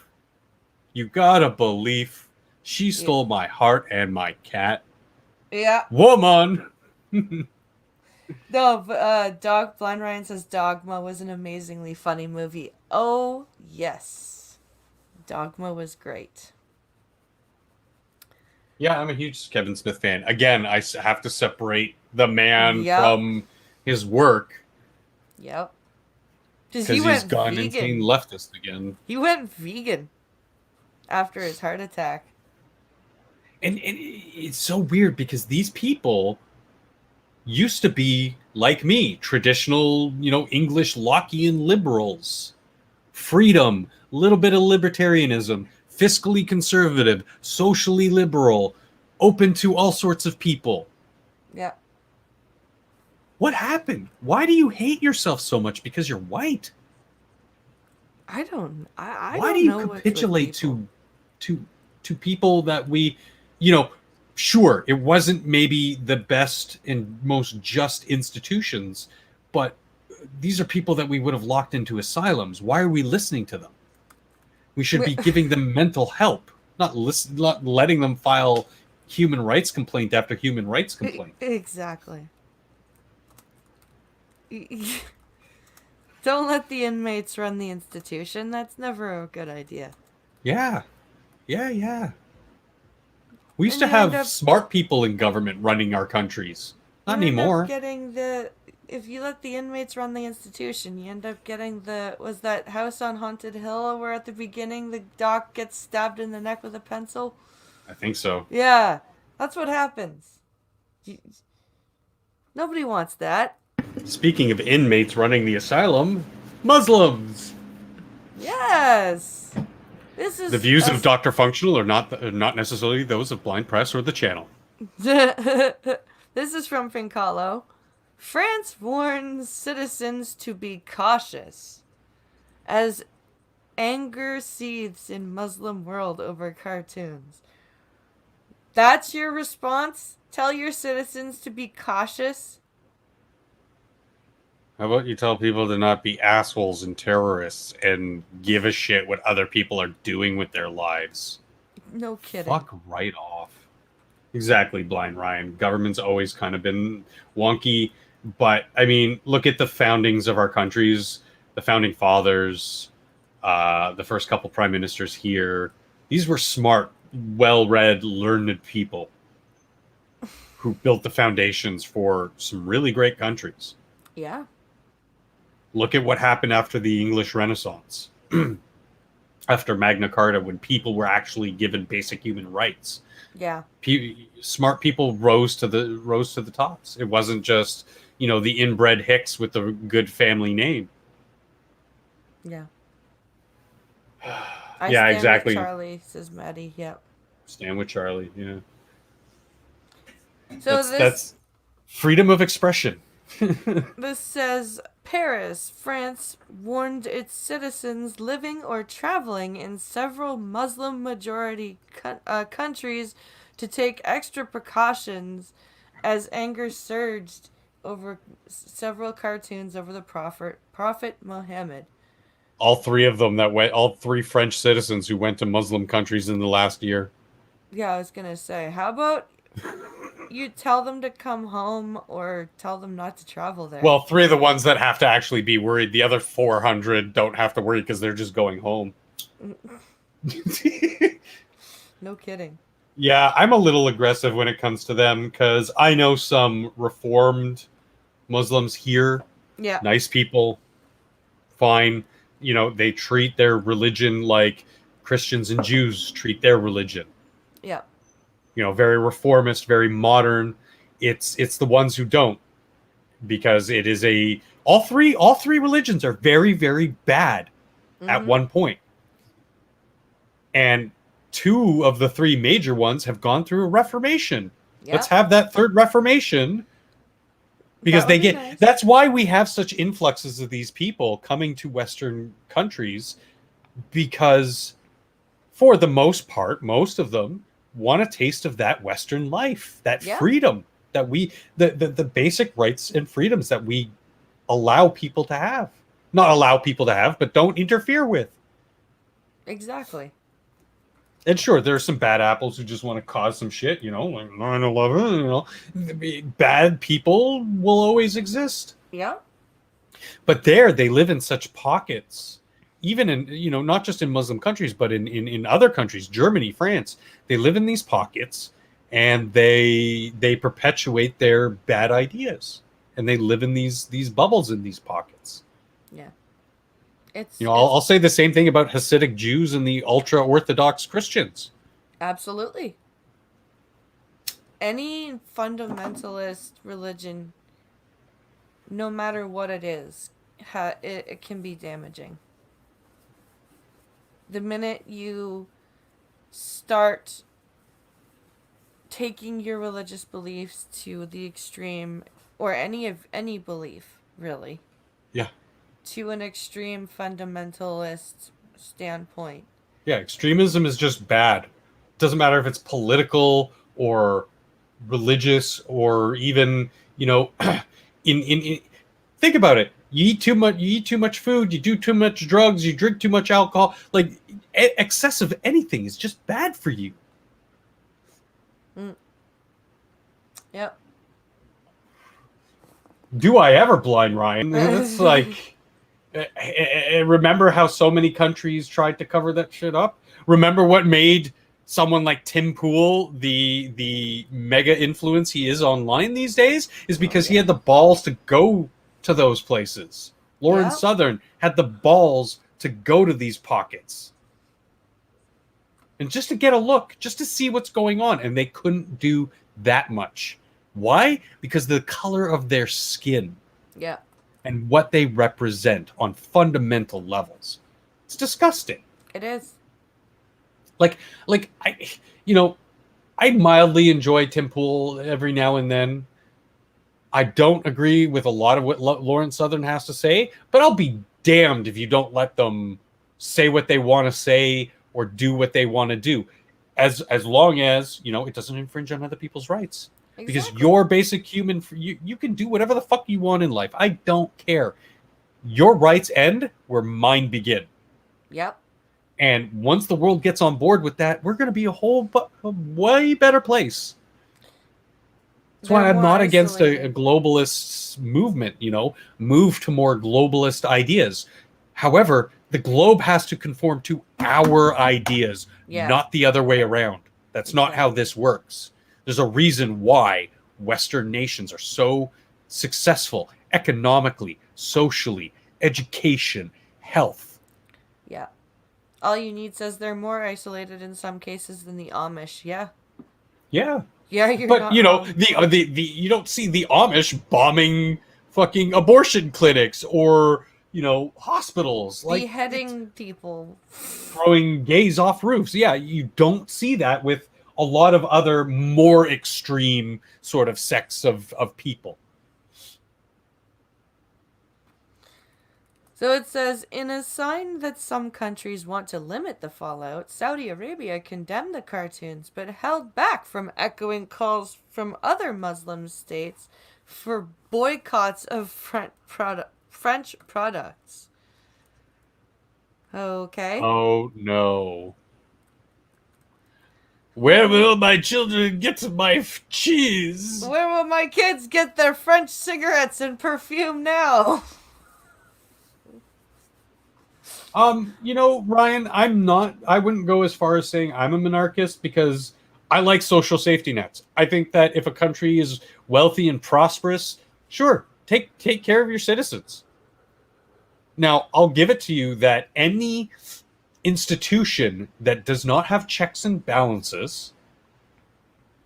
You gotta believe she stole my heart and my cat. Yeah. Woman. No, but Blind Ryan says Dogma was an amazingly funny movie. Oh, yes. Dogma was great. Yeah, I'm a huge Kevin Smith fan. Again, I have to separate the man from his work. Yep. Because he's gone insane leftist again. He went vegan after his heart attack. And it's so weird because these people used to be like me, traditional, English Lockean liberals. Freedom, a little bit of libertarianism, fiscally conservative, socially liberal, open to all sorts of people. Yeah. What happened? Why do you hate yourself so much because you're white? I don't Why don't do you know capitulate to people that we, sure, it wasn't maybe the best and most just institutions, but these are people that we would have locked into asylums. Why are we listening to them? We should be giving them mental help, not letting them file human rights complaint after human rights complaint. Exactly. Don't let the inmates run the institution. That's never a good idea. Yeah. We used to have smart people in government running our countries. Not anymore. If you let the inmates run the institution, you end up getting was that House on Haunted Hill where at the beginning the doc gets stabbed in the neck with a pencil? I think so. Yeah, that's what happens. Nobody wants that. Speaking of inmates running the asylum, Muslims. Yes. This is The views of Dr. Functional are not necessarily those of Blind Press or the channel. This is from Fincalo. France warns citizens to be cautious as anger seethes in Muslim world over cartoons. That's your response? Tell your citizens to be cautious? How about you tell people to not be assholes and terrorists and give a shit what other people are doing with their lives? No kidding. Fuck right off. Exactly, Blind Ryan. Government's always kind of been wonky, but I mean, look at the foundings of our countries, the founding fathers, the first couple prime ministers here. These were smart, well-read, learned people who built the foundations for some really great countries. Yeah. Look at what happened after the English Renaissance, after Magna Carta, when people were actually given basic human rights. Yeah. Smart people rose to the tops. It wasn't just, the inbred hicks with the good family name. Yeah. Yeah, stand exactly. With Charlie, says Maddie. Yep. Stand with Charlie. Yeah. So That's freedom of expression. This says Paris, France warned its citizens living or traveling in several Muslim majority countries to take extra precautions as anger surged over several cartoons over the Prophet Muhammad. All three French citizens who went to Muslim countries in the last year. Yeah, I was going to say, how about you tell them to come home or tell them not to travel there? Well, 3 of the ones that have to actually be worried. The other 400 don't have to worry because they're just going home. No kidding. Yeah, I'm a little aggressive when it comes to them because I know some reformed Muslims here. Yeah. Nice people. Fine. They treat their religion like Christians and Jews treat their religion. Yeah. Very reformist, very modern. It's the ones who don't, because it is all three religions are very, very bad at one point. And 2 of the 3 major ones have gone through a reformation. Yep. Let's have that third reformation, because nice. That's why we have such influxes of these people coming to Western countries, because for the most part, most of them want a taste of that Western life, that freedom that the basic rights and freedoms that we allow people to have. Not allow people to have, but don't interfere with. Exactly. And sure, there are some bad apples who just want to cause some shit, like 9/11, Bad people will always exist. Yeah. But they live in such pockets, even in, not just in Muslim countries, but in other countries, Germany, France. They live in these pockets, and they perpetuate their bad ideas, and they live in these bubbles in these pockets. Yeah. I'll say the same thing about Hasidic Jews and the ultra-Orthodox Christians. Absolutely. Any fundamentalist religion, no matter what it is, it can be damaging. The minute you start taking your religious beliefs to the extreme, or any belief, really. Yeah. To an extreme fundamentalist standpoint. Yeah, extremism is just bad. Doesn't matter if it's political or religious or even, in think about it. You eat too much food, you do too much drugs, you drink too much alcohol. Like, excess of anything is just bad for you. Yep. Do I ever, Blind Ryan? It's like... Remember how so many countries tried to cover that shit up? Remember what made someone like Tim Pool the mega influence he is online these days? Is because he had the balls to go to those places. Lauren Southern had the balls to go to these pockets. And just to get a look, just to see what's going on. And they couldn't do that much. Why? Because the color of their skin. Yeah. and what they represent on fundamental levels. It's disgusting. It is. Like I, you know, I mildly enjoy Tim Pool every now and then. I don't agree with a lot of what Lawrence Southern has to say, but I'll be damned if you don't let them say what they want to say or do what they want to do, as long as it doesn't infringe on other people's rights. Because Exactly. you're basic human, you can do whatever the fuck you want in life. I don't care. Your rights end where mine begin. Yep. And once the world gets on board with that, we're going to be a way better place. That's why I'm not against a globalist movement, move to more globalist ideas. However, the globe has to conform to our ideas, Yeah. not the other way around. That's not how this works. There's a reason why Western nations are so successful economically, socially, education, health. Yeah. All you need says they're more isolated in some cases than the Amish. Yeah. Yeah. Yeah, you're But not the wrong. you don't see the Amish bombing fucking abortion clinics or hospitals, like Beheading people. throwing gays off roofs. Yeah, you don't see that with a lot of other more extreme sort of sects of people. So it says, in a sign that some countries want to limit the fallout, Saudi Arabia condemned the cartoons but held back from echoing calls from other Muslim states for boycotts of French products. Okay. Oh no. Where will my children get my cheese? Where will my kids get their French cigarettes and perfume now? Ryan, I wouldn't go as far as saying I'm a monarchist because I like social safety nets. I think that if a country is wealthy and prosperous, sure, take care of your citizens. Now, I'll give it to you that any institution that does not have checks and balances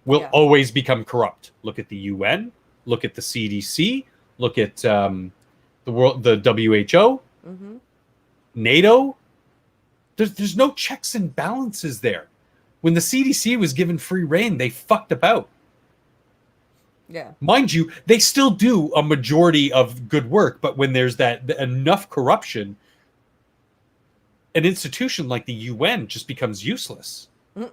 will always become corrupt. Look at the UN, look at the CDC, look at the WHO. Mm-hmm. NATO, there's no checks and balances there. When the CDC was given free reign, they fucked about. Yeah. Mind you, they still do a majority of good work, but when there's enough corruption, an institution like the UN just becomes useless. Mm.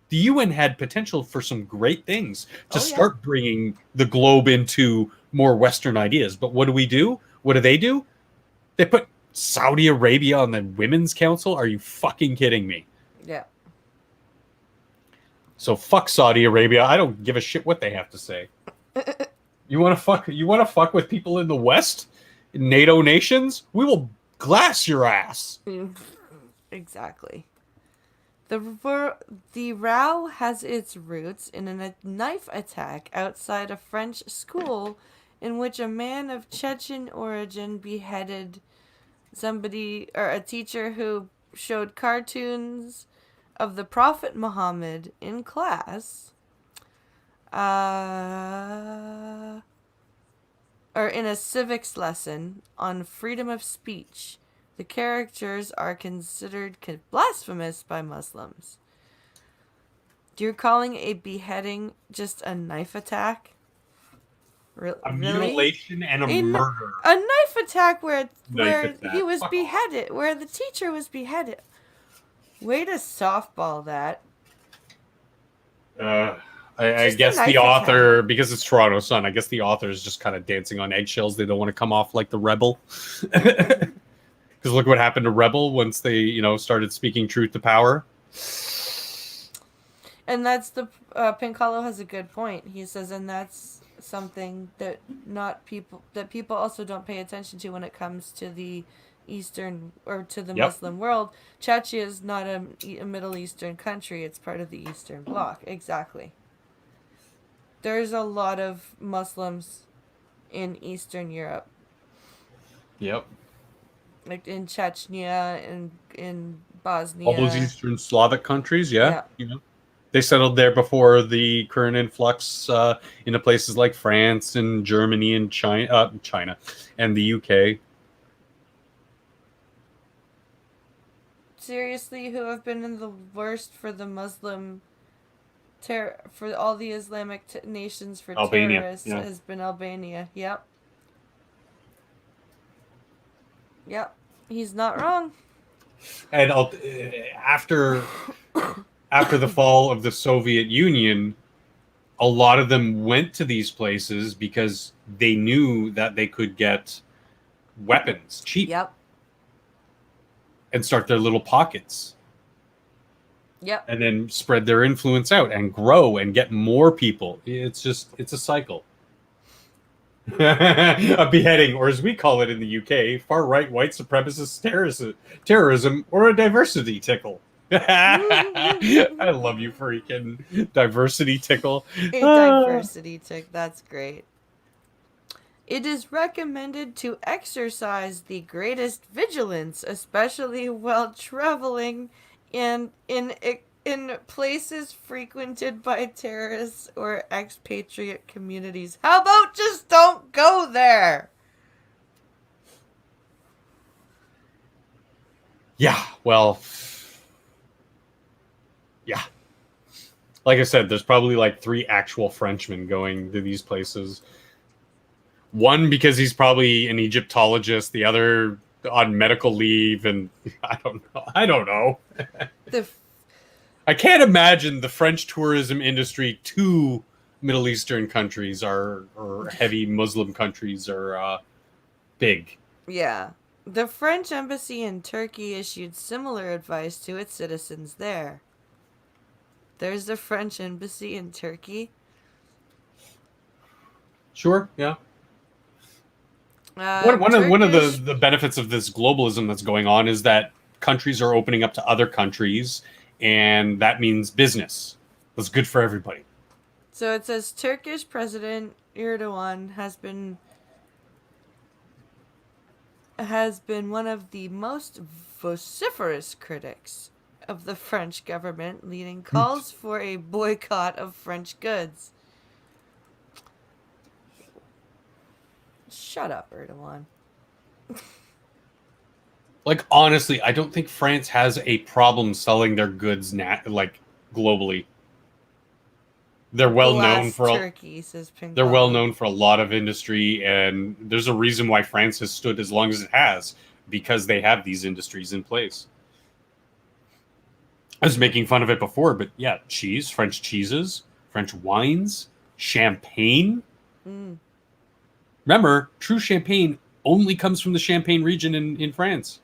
The UN had potential for some great things to start bringing the globe into more Western ideas. But what do? What do? They put Saudi Arabia on the Women's Council? Are you fucking kidding me? Yeah. So fuck Saudi Arabia. I don't give a shit what they have to say. You want to fuck with people in the West? NATO nations? We will glass your ass. Exactly. The row has its roots in a knife attack outside a French school in which a man of Chechen origin beheaded a teacher who showed cartoons of the Prophet Muhammad in class. Or in a civics lesson on freedom of speech. The characters are considered blasphemous by Muslims. You're calling a beheading just a knife attack? A mutilation and a murder. A knife attack where attack. he was beheaded, where the teacher was beheaded. Way to softball that. I guess the author, because it's Toronto Sun, I guess the author is just kind of dancing on eggshells. They don't want to come off like the rebel. Because look what happened to Rebel once they, started speaking truth to power. And that's Pink Hollow has a good point. He says, and that's something that people also don't pay attention to when it comes to the Eastern or to the Muslim world. Czechia is not a Middle Eastern country. It's part of the Eastern Bloc. Exactly. There's a lot of Muslims in Eastern Europe. Yep. Like in Chechnya and in Bosnia. All those Eastern Slavic countries, yeah. They settled there before the current influx into places like France and Germany and China and the UK. Seriously, who have been in the worst for the Muslim for all the Islamic nations for Albania, terrorists yeah. has been Albania. Yep. Yep. He's not wrong. And after the fall of the Soviet Union, a lot of them went to these places because they knew that they could get weapons cheap. Yep. And start their little pockets. Yep. And then spread their influence out and grow and get more people. It's a cycle. A beheading, or as we call it in the UK, far-right white supremacist terrorism, or a diversity tickle. I love you, freaking diversity tickle. A diversity tick, that's great. It is recommended to exercise the greatest vigilance, especially while traveling and in places frequented by terrorists or expatriate communities. How about just don't go there? Yeah, well, yeah. Like I said, there's probably like 3 actual Frenchmen going to these places. One because he's probably an Egyptologist, the other on medical leave, and I don't know. I can't imagine the French tourism industry to Middle Eastern countries or heavy Muslim countries are big. Yeah. The French embassy in Turkey issued similar advice to its citizens there. There's the French embassy in Turkey. Sure, yeah. One of the benefits of this globalism that's going on is that countries are opening up to other countries, and that means business. That's good for everybody. So it says Turkish President Erdogan has been one of the most vociferous critics of the French government, leading calls for a boycott of French goods. Shut up, Erdogan. Like, honestly, I don't think France has a problem selling their goods globally. They're well known for turkey, says Pink. They're well known for a lot of industry, and there's a reason why France has stood as long as it has, because they have these industries in place. I was making fun of it before, but yeah, cheese, French cheeses, French wines, champagne. Remember, true champagne only comes from the Champagne region in France.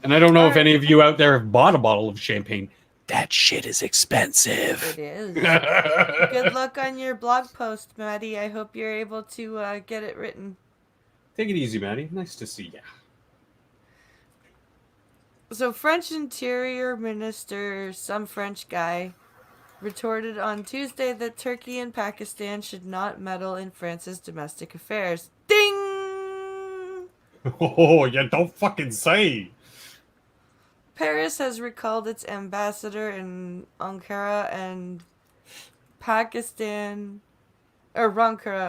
And I don't know if any of you out there have bought a bottle of champagne. That shit is expensive. It is. Good luck on your blog post, Maddie. I hope you're able to get it written. Take it easy, Maddie. Nice to see you. So French Interior Minister, some French guy, retorted on Tuesday that Turkey and Pakistan should not meddle in France's domestic affairs. Ding! Oh, you don't fucking say. Paris has recalled its ambassador in Ankara, and Ankara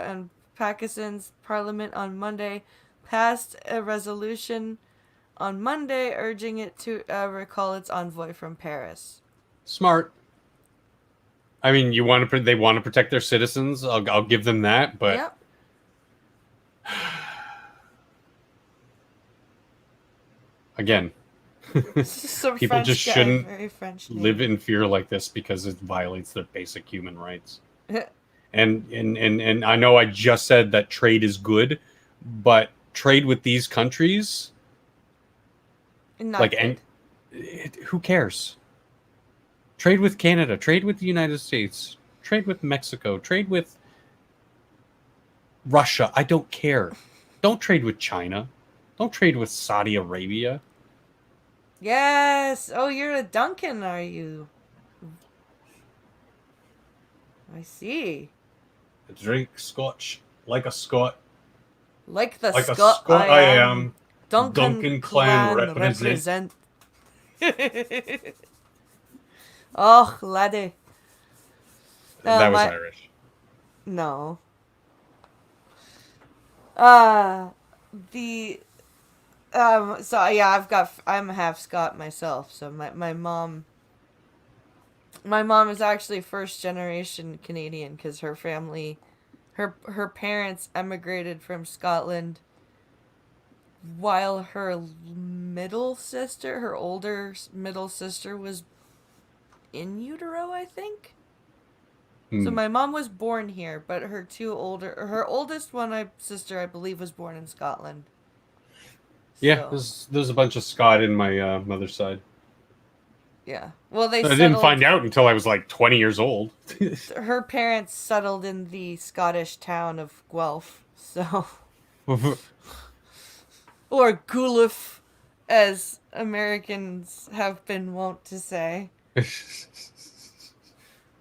and Pakistan's parliament on Monday passed a resolution on Monday urging it to recall its envoy from Paris. Smart. I mean, they want to protect their citizens. I'll give them that, but Yep. again, people just shouldn't live in fear like this because it violates their basic human rights. and I know I just said that trade is good, but trade with these countries, who cares? Trade with Canada, trade with the United States, trade with Mexico, trade with Russia. I don't care. Don't trade with China. Don't trade with Saudi Arabia. Yes. Oh, you're a Duncan, are you? I see. I drink scotch like a Scot. Like a Scot I am. Duncan Clan represent. Oh, laddie. That was My Irish. no. Uh the so yeah, I'm half Scot myself. So my mom is actually first generation Canadian because her family, her parents emigrated from Scotland while her middle sister, her older middle sister, was in utero, I think. So Hmm. my mom was born here, but her oldest sister, I believe, was born in Scotland. Yeah, So there's a bunch of Scott in my mother's side. yeah, well, they I didn't settled. find out until I was like 20 years old. Her parents settled in the Scottish town of Guelph, so or Guelph, as Americans have been wont to say.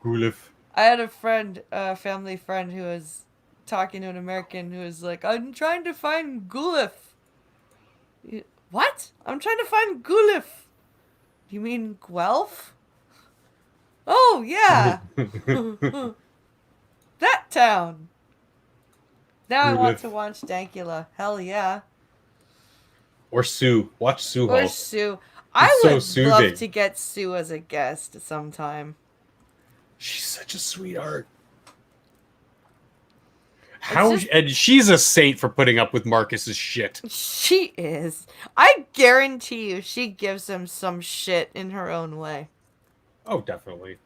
Gulif. I had a family friend, who was talking to an American who was like, "I'm trying to find Guelph." What? I'm trying to find Guelph. You mean Guelph? Oh yeah, that town. Now I want Gulif. to watch Dankula. Hell yeah. Or Sue. Watch Or Suho. Sue. It's I so would love soothing. to get Sue as a guest sometime. She's such a sweetheart. Just, And she's a saint for putting up with Marcus's shit. she is. I guarantee you she gives him some shit in her own way. Oh, definitely.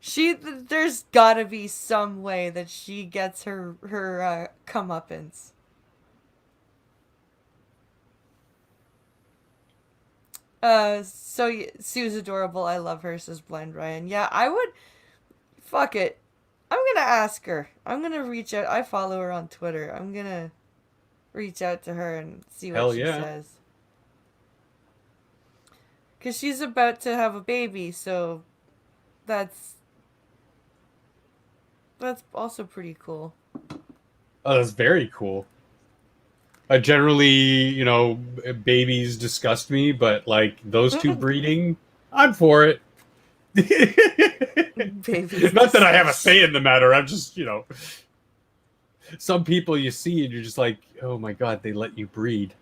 There's gotta be some way that she gets her comeuppance. Sue's adorable. I love her, says Blind Ryan. Yeah, I would. Fuck it. I'm gonna ask her. I'm gonna reach out. I follow her on Twitter. I'm gonna reach out to her and see what Hell she yeah. says. Because she's about to have a baby, so that's also pretty cool. Oh, that's very cool. Generally, babies disgust me, but like those two breeding, I'm for it. Babies. Not that I have a say in the matter. I'm just, some people you see and you're just like, oh my god, they let you breed.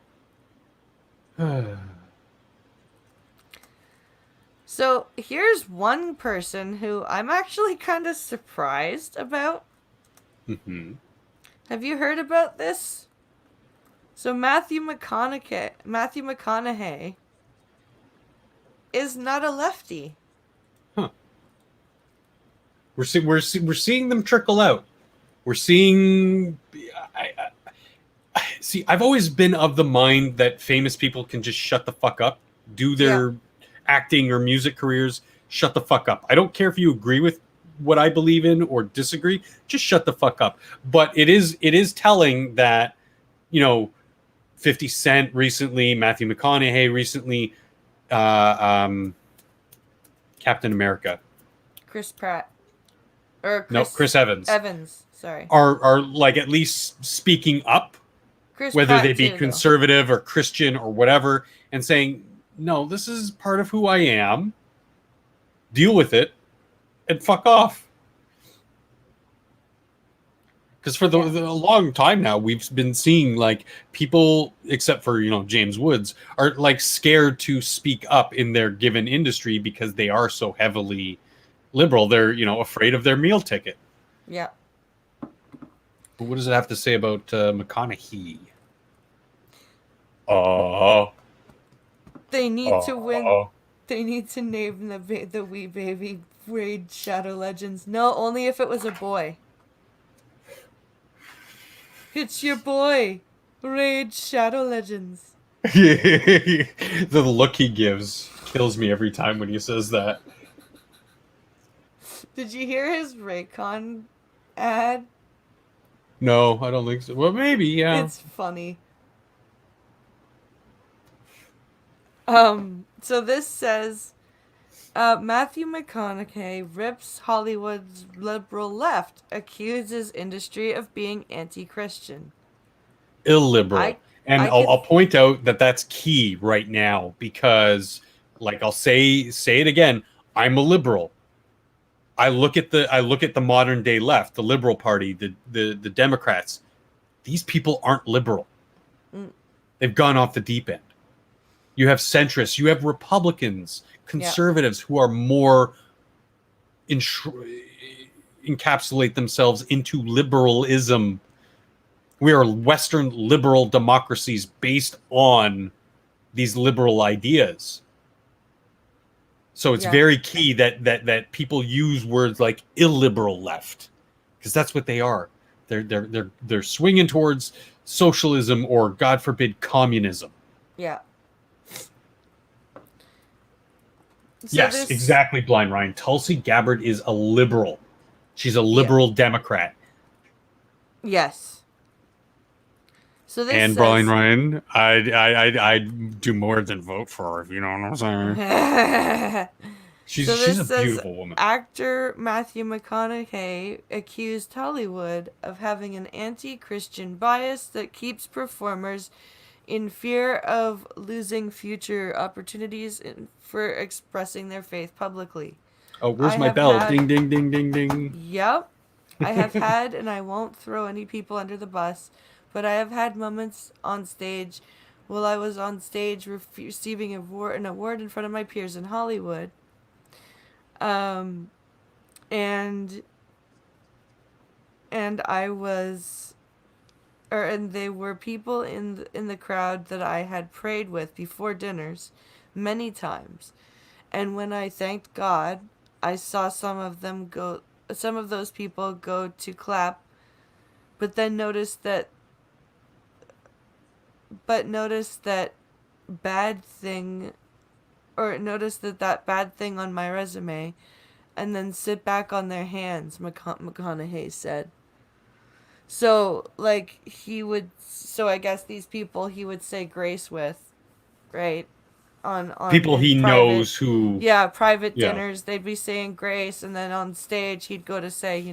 So here's one person who I'm actually kind of surprised about. Mm-hmm. Have you heard about this? So Matthew McConaughey is not a lefty. Huh. We're seeing them trickle out. We're seeing. See, I've always been of the mind that famous people can just shut the fuck up, do their acting or music careers, shut the fuck up. I don't care if you agree with what I believe in or disagree, just shut the fuck up. But it is telling that, 50 Cent recently, Matthew McConaughey recently, Captain America. Chris Pratt. Or Chris Evans. Evans, sorry. Are like at least speaking up, Chris whether Pratt they be too, conservative or Christian or whatever, and saying, no, this is part of who I am. Deal with it and fuck off. Because for a long time now, we've been seeing like people, except for, James Woods, are like scared to speak up in their given industry because they are so heavily liberal. They're, afraid of their meal ticket. Yeah. But what does it have to say about McConaughey? They need to win. They need to name the wee baby Raid Shadow Legends. No, only if it was a boy. It's your boy, Raid Shadow Legends. The look he gives kills me every time when he says that. Did you hear his Raycon ad? No, I don't think so. Well, maybe, yeah. It's funny. So this says, Matthew McConaughey rips Hollywood's liberal left, accuses industry of being anti-Christian. Illiberal. I'll point out that that's key right now because, like, I'll say it again, I'm a liberal. I look at the modern day left, the Liberal Party, the Democrats. These people aren't liberal. They've gone off the deep end. You have centrists, you have Republicans, conservatives who are more encapsulate themselves into liberalism. We are Western liberal democracies based on these liberal ideas. So it's very key that people use words like illiberal left, because that's what they are. They're swinging towards socialism or, God forbid, communism. Yeah. So yes, exactly, Blind Ryan. Tulsi Gabbard is a liberal. She's a liberal Democrat. Yes. So this and says, Blind Ryan, I'd do more than vote for her, if you know what I'm saying. She's a beautiful woman. Actor Matthew McConaughey accused Hollywood of having an anti-Christian bias that keeps performers in fear of losing future opportunities for expressing their faith publicly. Oh, where's my bell? Ding, ding, ding, ding, ding. Yep. I have had, and I won't throw any people under the bus, but I have had moments on stage while I was on stage receiving an award in front of my peers in Hollywood. And I was, and they were people in the crowd that I had prayed with before dinners many times. And when I thanked God, I saw some of those people go to clap, but then noticed that bad thing on my resume, and then sit back on their hands, McConaughey said. So, I guess these people he would say grace with, right? On people he knows who... Yeah, private dinners, they'd be saying grace, and then on stage he'd go to say,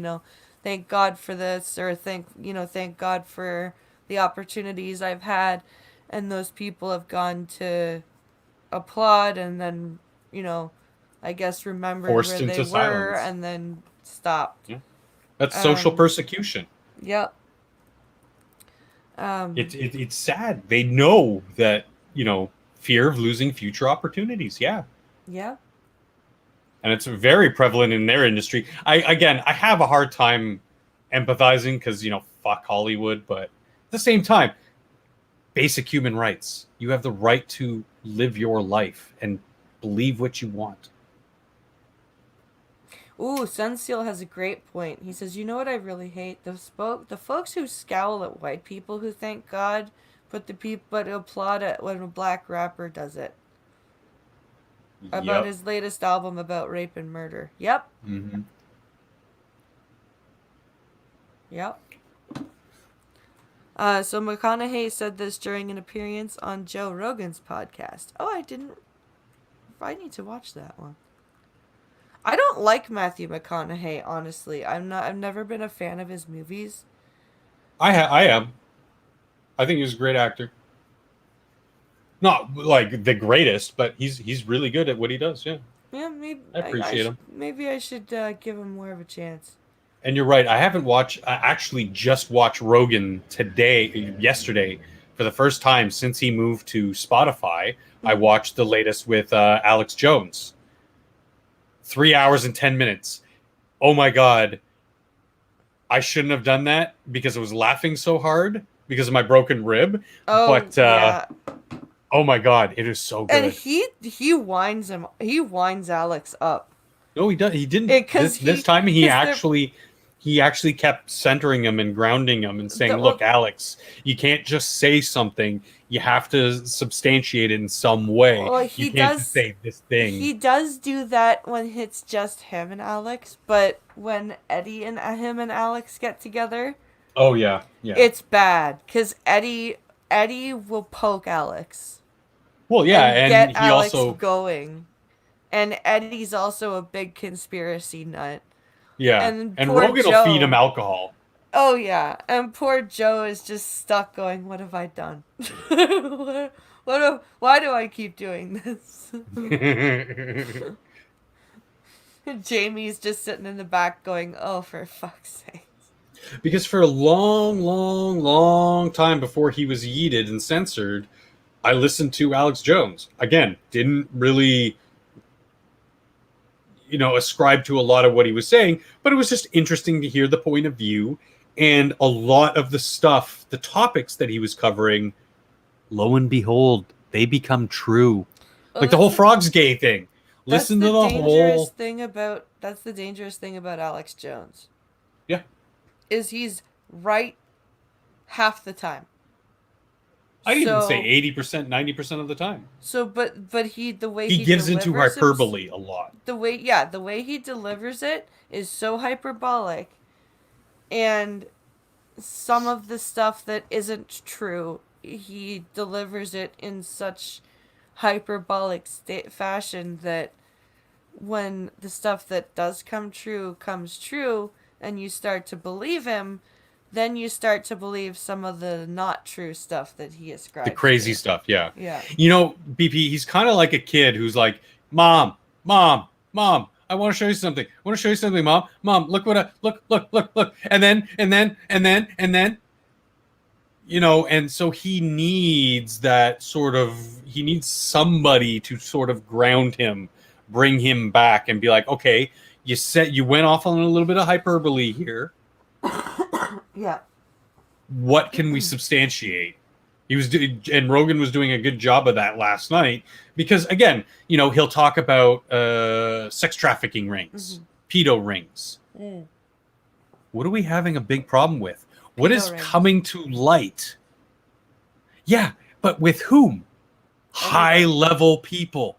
thank God for this, or thank God for the opportunities I've had, and those people have gone to applaud, and then, I guess remember where they were, and then stopped. Yeah. That's social persecution. Yep. It's sad. They know that, fear of losing future opportunities. Yeah. Yeah. And it's very prevalent in their industry. I have a hard time empathizing because, fuck Hollywood, but at the same time, basic human rights. You have the right to live your life and believe what you want. Ooh, Sunseal has a great point. He says, you know what I really hate? The folks who scowl at white people who thank God, but applaud it when a black rapper does it. About his latest album about rape and murder. Yep. Mm-hmm. Yep. So McConaughey said this during an appearance on Joe Rogan's podcast. Oh, I need to watch that one. I don't like Matthew McConaughey, honestly. I've never been a fan of his movies. I am. I think he's a great actor. Not like the greatest, but he's really good at what he does. Yeah. Yeah, maybe I appreciate him. Maybe I should give him more of a chance. And you're right. I haven't watched. I actually just watched Rogan yesterday, for the first time since he moved to Spotify. I watched the latest with Alex Jones. 3 hours and 10 minutes. Oh my God. I shouldn't have done that because I was laughing so hard because of my broken rib. Oh, but yeah. Oh my God, it is so good. And he winds Alex up. No, he does. He didn't. This time he actually kept centering him and grounding him and saying, "Look, Alex, you can't just say something. You have to substantiate it in some way. Well, you can't just say this thing." He does do that when it's just him and Alex, but when Eddie and Alex get together, oh yeah, it's bad because Eddie will poke Alex. Well, yeah, and get he Alex also going, and Eddie's also a big conspiracy nut. Yeah, and Rogan will feed him alcohol. Oh yeah, and poor Joe is just stuck going, "What have I done? Why do I keep doing this?" Jamie's just sitting in the back going, "Oh, for fuck's sake." Because for a long, long, long time before he was yeeted and censored, I listened to Alex Jones. Again, didn't really, ascribe to a lot of what he was saying, but it was just interesting to hear the point of view. And a lot of the stuff, the topics that he was covering, lo and behold, they become true. Oh, Like the whole frogs gay thing. Listen to the whole... That's the dangerous thing about Alex Jones. Yeah. Is he's right half the time. I'd even say 80%, 90% of the time. So, but the way he gives into hyperbole a lot. The way he delivers it is so hyperbolic, and some of the stuff that isn't true, he delivers it in such hyperbolic fashion that when the stuff that does come true comes true, and you start to believe him, then you start to believe some of the not true stuff that he ascribes. The crazy to. stuff, yeah. Yeah. BP, he's kind of like a kid who's like, Mom, I want to show you something. I want to show you something, Mom. Look what look. And then. And so he needs he needs somebody to sort of ground him, bring him back and be like, okay, you went off on a little bit of hyperbole here. Yeah. What can we substantiate? And Rogan was doing a good job of that last night because, again, he'll talk about sex trafficking rings, pedo rings. Mm. What are we having a big problem with? What is coming to light? Yeah, but with whom? High-level people.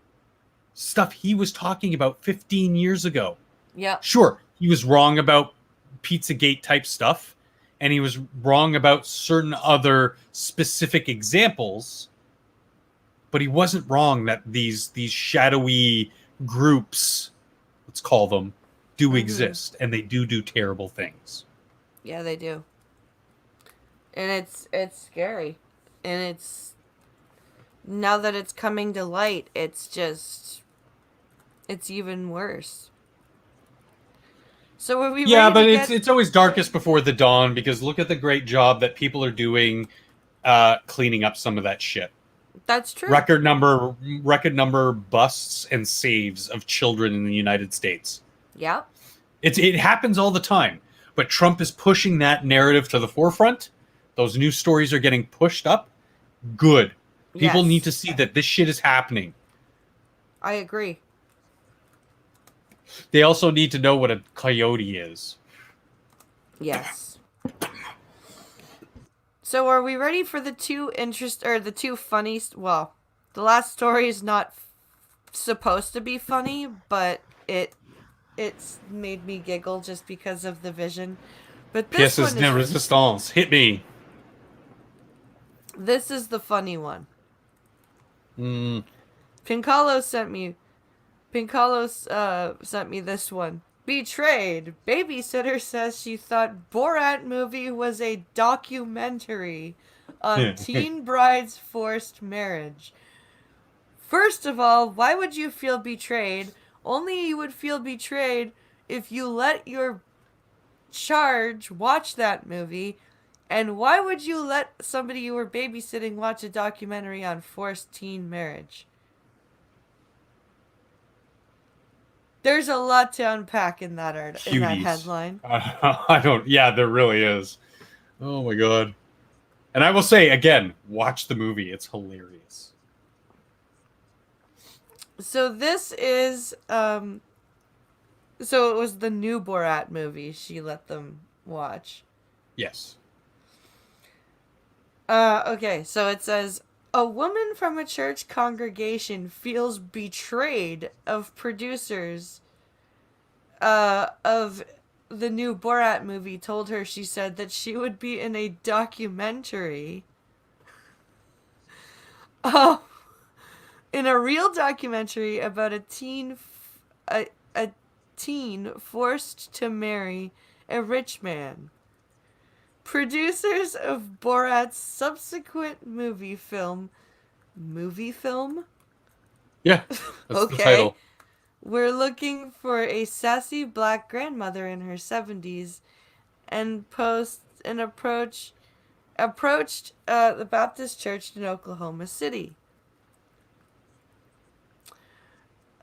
Stuff he was talking about 15 years ago. Yeah. Sure, he was wrong about Pizzagate type stuff, and he was wrong about certain other specific examples, but he wasn't wrong that these shadowy groups, let's call them, do exist, and they do terrible things. Yeah, they do. And it's scary. And it's, now that it's coming to light, it's even worse. So are we? Yeah, but it's always darkest before the dawn, because look at the great job that people are doing cleaning up some of that shit. That's true. Record number busts and saves of children in the United States. Yeah. It happens all the time, but Trump is pushing that narrative to the forefront. Those news stories are getting pushed up. Good. People need to see that this shit is happening. I agree. They also need to know what a coyote is. Yes. So are we ready for the two funny... Well, the last story is not supposed to be funny, but it's made me giggle just because of the vision. But this Pièces de résistance. Hit me. This is the funny one. Pincalo sent me this one. Betrayed. Babysitter says she thought Borat movie was a documentary on teen bride's forced marriage. First of all, why would you feel betrayed? Only you would feel betrayed if you let your charge watch that movie. And why would you let somebody you were babysitting watch a documentary on forced teen marriage? There's a lot to unpack in that in that headline. Yeah, there really is. Oh my god. And I will say, again, watch the movie. It's hilarious. So this is, so it was the new Borat movie she let them watch. Yes. Okay, so it says, a woman from a church congregation feels betrayed of producers of the new Borat movie told her she said that she would be in a documentary. In a real documentary about a teen forced to marry a rich man. Producers of Borat's subsequent movie film? Yeah, that's okay. the title. We're looking for a sassy black grandmother in her 70s and approached the Baptist church in Oklahoma City.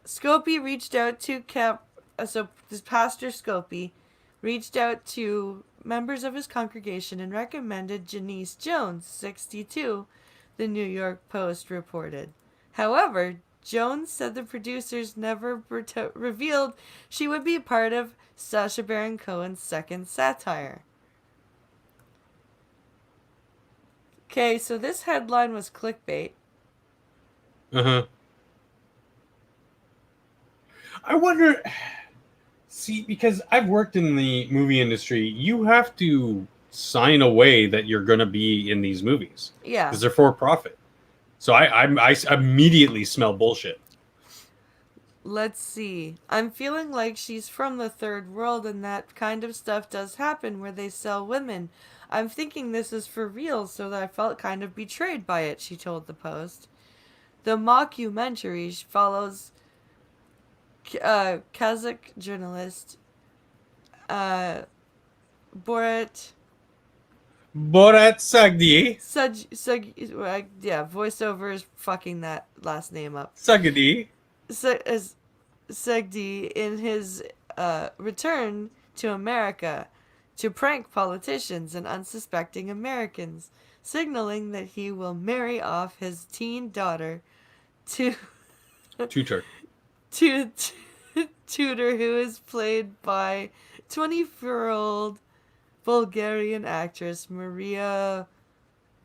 Scopey reached out to this Pastor Scopey reached out to members of his congregation and recommended Janice Jones, 62, the New York Post reported. However, Jones said the producers never revealed she would be part of Sacha Baron Cohen's second satire. Okay, so this headline was clickbait. Uh-huh. I wonder, see, because I've worked in the movie industry, you have to sign away that you're going to be in these movies. Yeah. Because they're for profit. So I immediately smell bullshit. Let's see. I'm feeling like she's from the third world and that kind of stuff does happen where they sell women. I'm thinking this is for real, so that I felt kind of betrayed by it, she told the Post. The mockumentary follows Kazakh journalist Borat Sagdi. voiceover is fucking that last name up. Sagdi. Segdi in his return to America to prank politicians and unsuspecting Americans, signaling that he will marry off his teen daughter to Tutor. Tutor, who is played by 24-year-old Bulgarian actress Maria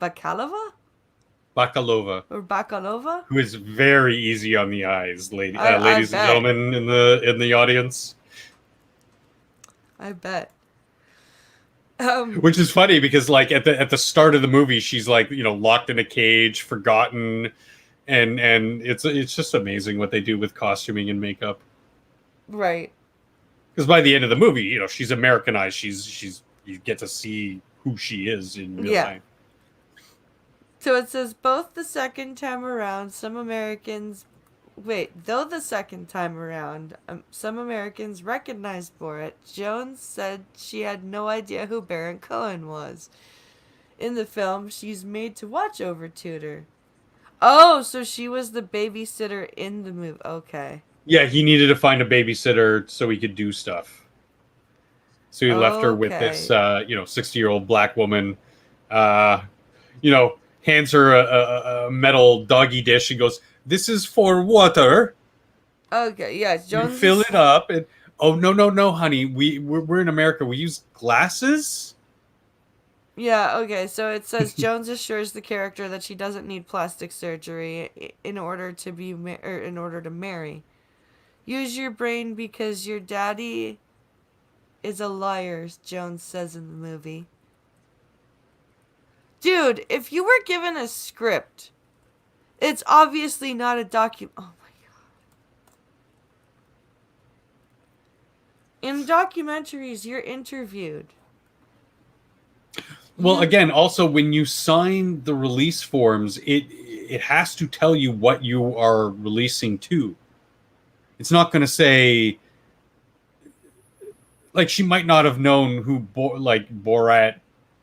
Bakalova? Or Bakalova? Who is very easy on the eyes, ladies I and bet. gentlemen in the audience. I bet. Which is funny because, like, at the start of the movie, she's like, locked in a cage, forgotten, and it's just amazing what they do with costuming and makeup. Right. Because by the end of the movie, she's Americanized. She's you get to see who she is in real time. So it says though the second time around, some Americans recognized Borat, Jones said she had no idea who Baron Cohen was. In the film, she's made to watch over Tudor. Oh, so she was the babysitter in the movie. Okay. Yeah, he needed to find a babysitter so he could do stuff. So he left her with this, 60-year-old black woman, hands her a metal doggy dish and goes, "This is for water." Okay, yeah, Jones. You fill it up, and no, honey, we're in America. We use glasses. Yeah, okay, so it says Jones assures the character that she doesn't need plastic surgery in order to marry. Use your brain because your daddy is a liar, Jones says in the movie. Dude, if you were given a script, it's obviously not a document. Oh my god. In documentaries, you're interviewed. Well, again, also when you sign the release forms, it has to tell you what you are releasing to. It's not going to say, like, she might not have known who Borat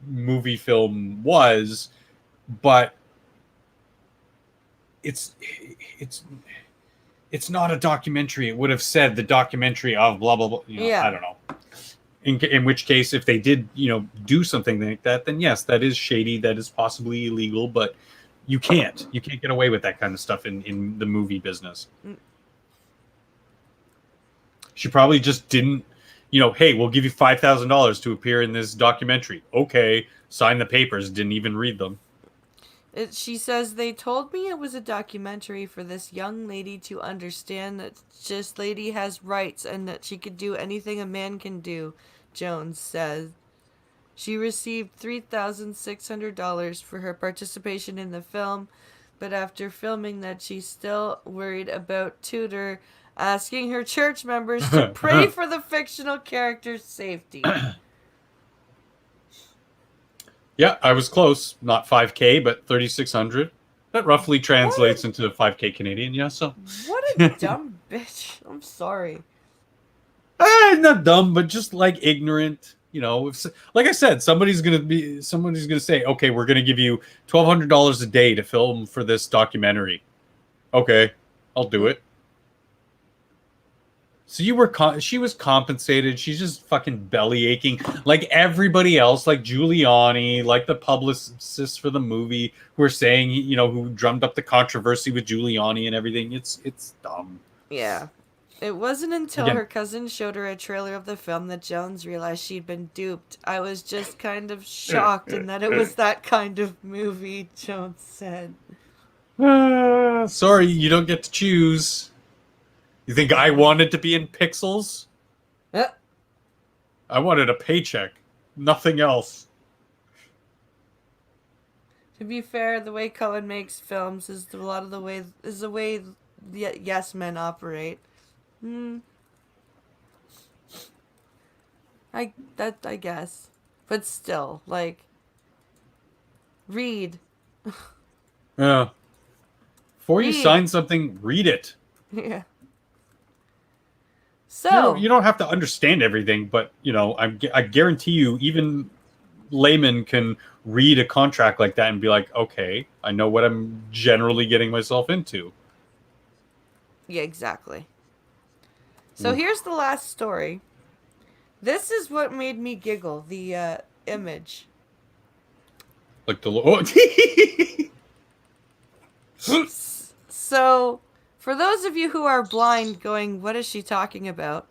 movie film was, but it's not a documentary. It would have said the documentary of blah blah blah. I don't know. In which case, if they did, do something like that, then yes, that is shady. That is possibly illegal. But you can't get away with that kind of stuff in the movie business. She probably just didn't, hey, we'll give you $5,000 to appear in this documentary. Okay, sign the papers. Didn't even read them. She says, they told me it was a documentary for this young lady to understand that this lady has rights and that she could do anything a man can do, Jones says. She received $3,600 for her participation in the film, but after filming that, she's still worried about Tudor asking her church members to pray for the fictional character's safety. Yeah, I was close. Not 5K, but 3,600. That roughly translates into 5K Canadian. Yeah, so. What a dumb bitch. I'm sorry. Not dumb, but just like ignorant. You know, if, like I said, somebody's gonna say, okay, we're gonna give you $1,200 a day to film for this documentary. Okay, I'll do it. So she was compensated. She's just fucking belly aching like everybody else, like Giuliani, like the publicists for the movie who are saying, who drummed up the controversy with Giuliani and everything. It's dumb. Yeah. It wasn't until Again. her cousin showed her a trailer of the film that Jones realized she'd been duped. I was just kind of shocked in that it was that kind of movie, Jones said. Sorry, you don't get to choose. You think I wanted to be in Pixels? I wanted a paycheck, nothing else. To be fair, the way Cullen makes films is the way the yes men operate. I guess, but still, like, read. Yeah. Before you Read. sign something, read it. Yeah. So You don't have to understand everything, but I guarantee you, even laymen can read a contract like that and be like, okay, I know what I'm generally getting myself into. yeah, exactly. So here's the last story. This is what made me giggle. The image. Like the So, for those of you who are blind going, what is she talking about?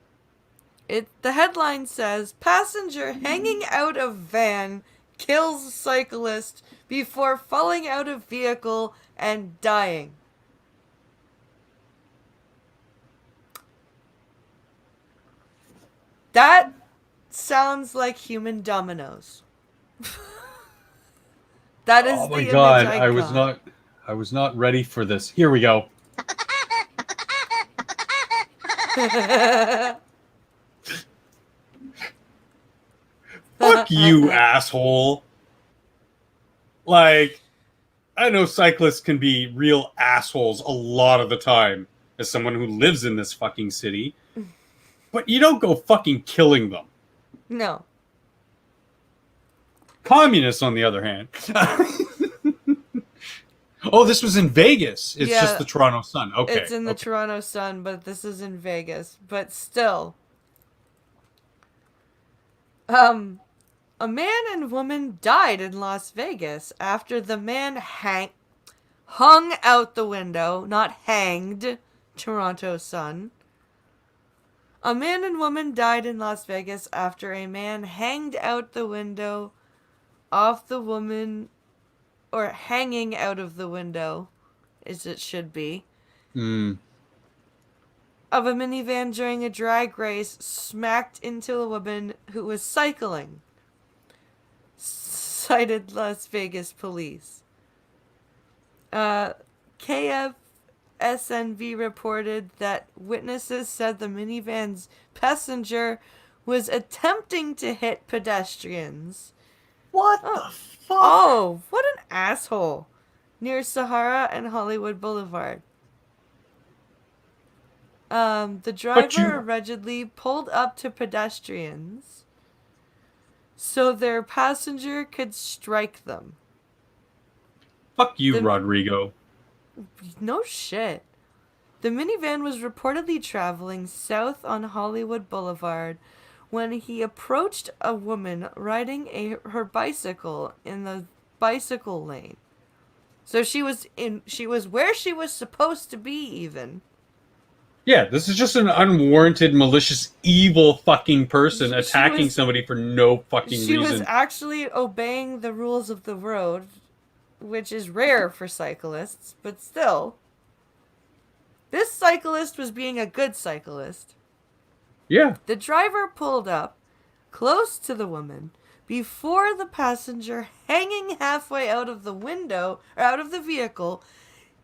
The headline says, passenger hanging out of van kills cyclist before falling out of vehicle and dying. That sounds like human dominoes. That is oh the my image god, I was not ready for this. Here we go. Fuck you, asshole. Like, I know cyclists can be real assholes a lot of the time as someone who lives in this fucking city. But you don't go fucking killing them. No. Communists, on the other hand. Oh, this was in Vegas. It's Yeah. just the Toronto Sun. Okay. It's in the okay. Toronto Sun, but this is in Vegas. But still. A man and woman died in Las Vegas after the man hung out the window, not hanged, Toronto Sun. A man and woman died in Las Vegas after a man hanged out the window off the woman, or hanging out of the window, as it should be, of a minivan during a drag race, smacked into a woman who was cycling, cited Las Vegas police. KFSNV reported that witnesses said the minivan's passenger was attempting to hit pedestrians. What the fuck? Oh, what an asshole. Near Sahara and Hollywood Boulevard. The driver allegedly pulled up to pedestrians so their passenger could strike them. Fuck you, Rodrigo. No shit. The minivan was reportedly traveling south on Hollywood Boulevard when he approached a woman riding her bicycle in the bicycle lane. So she was where she was supposed to be, even. Yeah, this is just an unwarranted, malicious, evil fucking person attacking somebody for no fucking reason. She was actually obeying the rules of the road, which is rare for cyclists, but still. This cyclist was being a good cyclist. Yeah. The driver pulled up close to the woman before the passenger, hanging halfway out of the window, or out of the vehicle,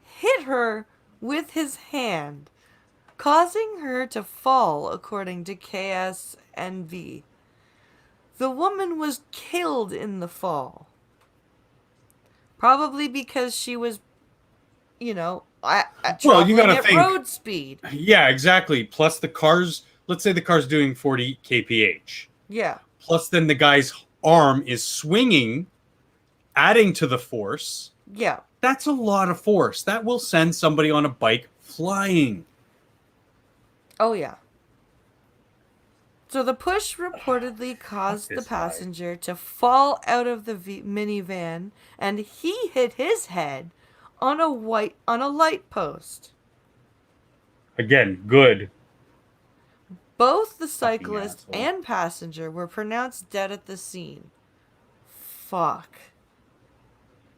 hit her with his hand, causing her to fall, according to KSNV. The woman was killed in the fall. Probably because she was, Well, you gotta at think. road speed. Yeah, exactly. Plus the cars. Let's say the car's doing 40 kph. Yeah. Plus, then the guy's arm is swinging, adding to the force. Yeah. That's a lot of force. That will send somebody on a bike flying. Oh, yeah. So the push reportedly caused the this guy. passenger to fall out of the minivan, and he hit his head on a light post. Again, good. Both the cyclist asshole. and passenger were pronounced dead at the scene. Fuck.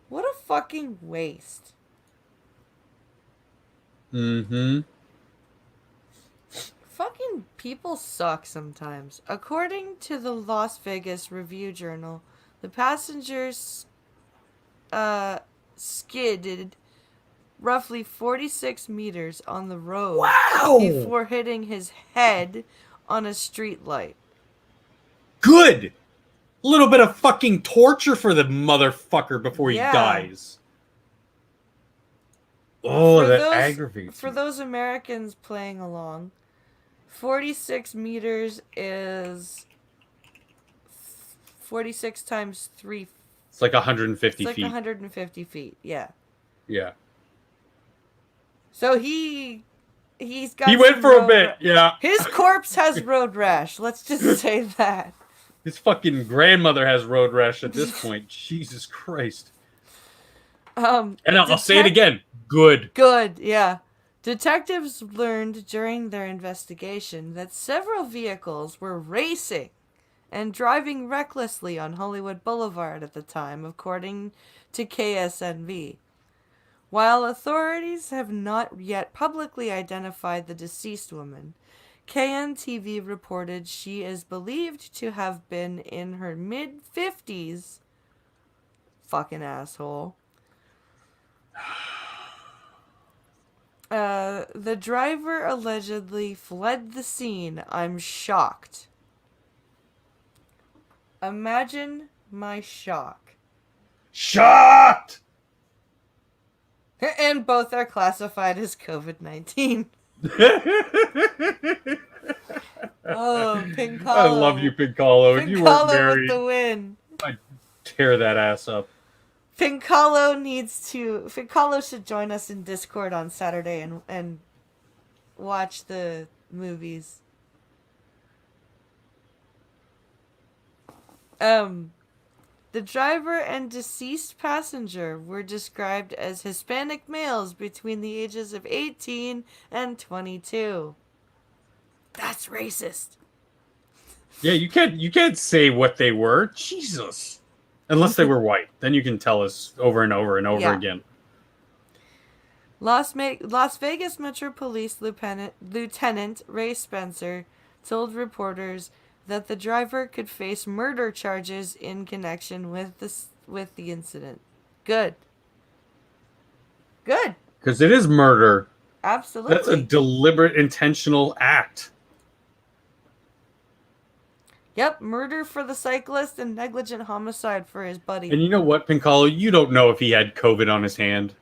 What a fucking waste. Mm-hmm. Fucking people suck sometimes. According to the Las Vegas Review Journal, the passengers skidded roughly 46 meters on the road before hitting his head on a street light. Good. A little bit of fucking torture for the motherfucker before he Yeah. dies. Oh, For that those- aggravates For me. those Americans playing along, 46 meters is 46 times 3. It's like 150 It's like feet. 150 feet. Yeah. Yeah. So he's got. He went some for a road bit. ra- Yeah. His corpse has road rash. Let's just say that. His fucking grandmother has road rash at this point. Jesus Christ. And I'll say it again. Good. Good, yeah. Detectives learned during their investigation that several vehicles were racing and driving recklessly on Hollywood Boulevard at the time, according to KSNV. While authorities have not yet publicly identified the deceased woman, KNTV reported she is believed to have been in her mid-50s. Fucking asshole. The driver allegedly fled the scene. I'm shocked. Imagine my shock. Shocked! And both are classified as COVID-19. Oh, Pincalo. I love you, Pincalo. If you weren't Pincalo with married, the win. I'd tear that ass up. Pincalo should join us in Discord on Saturday and watch the movies. The driver and deceased passenger were described as Hispanic males between the ages of 18 and 22. That's racist. Yeah, you can't say what they were. Jesus. Unless they were white. Then you can tell us over and over and over Yeah. again. Las Vegas Metro Police Lieutenant Ray Spencer told reporters that the driver could face murder charges in connection with the incident. Good. Good. Because it is murder. Absolutely. That's a deliberate, intentional act. Yep, murder for the cyclist and negligent homicide for his buddy. And you know what, Pincalo? You don't know if he had COVID on his hand.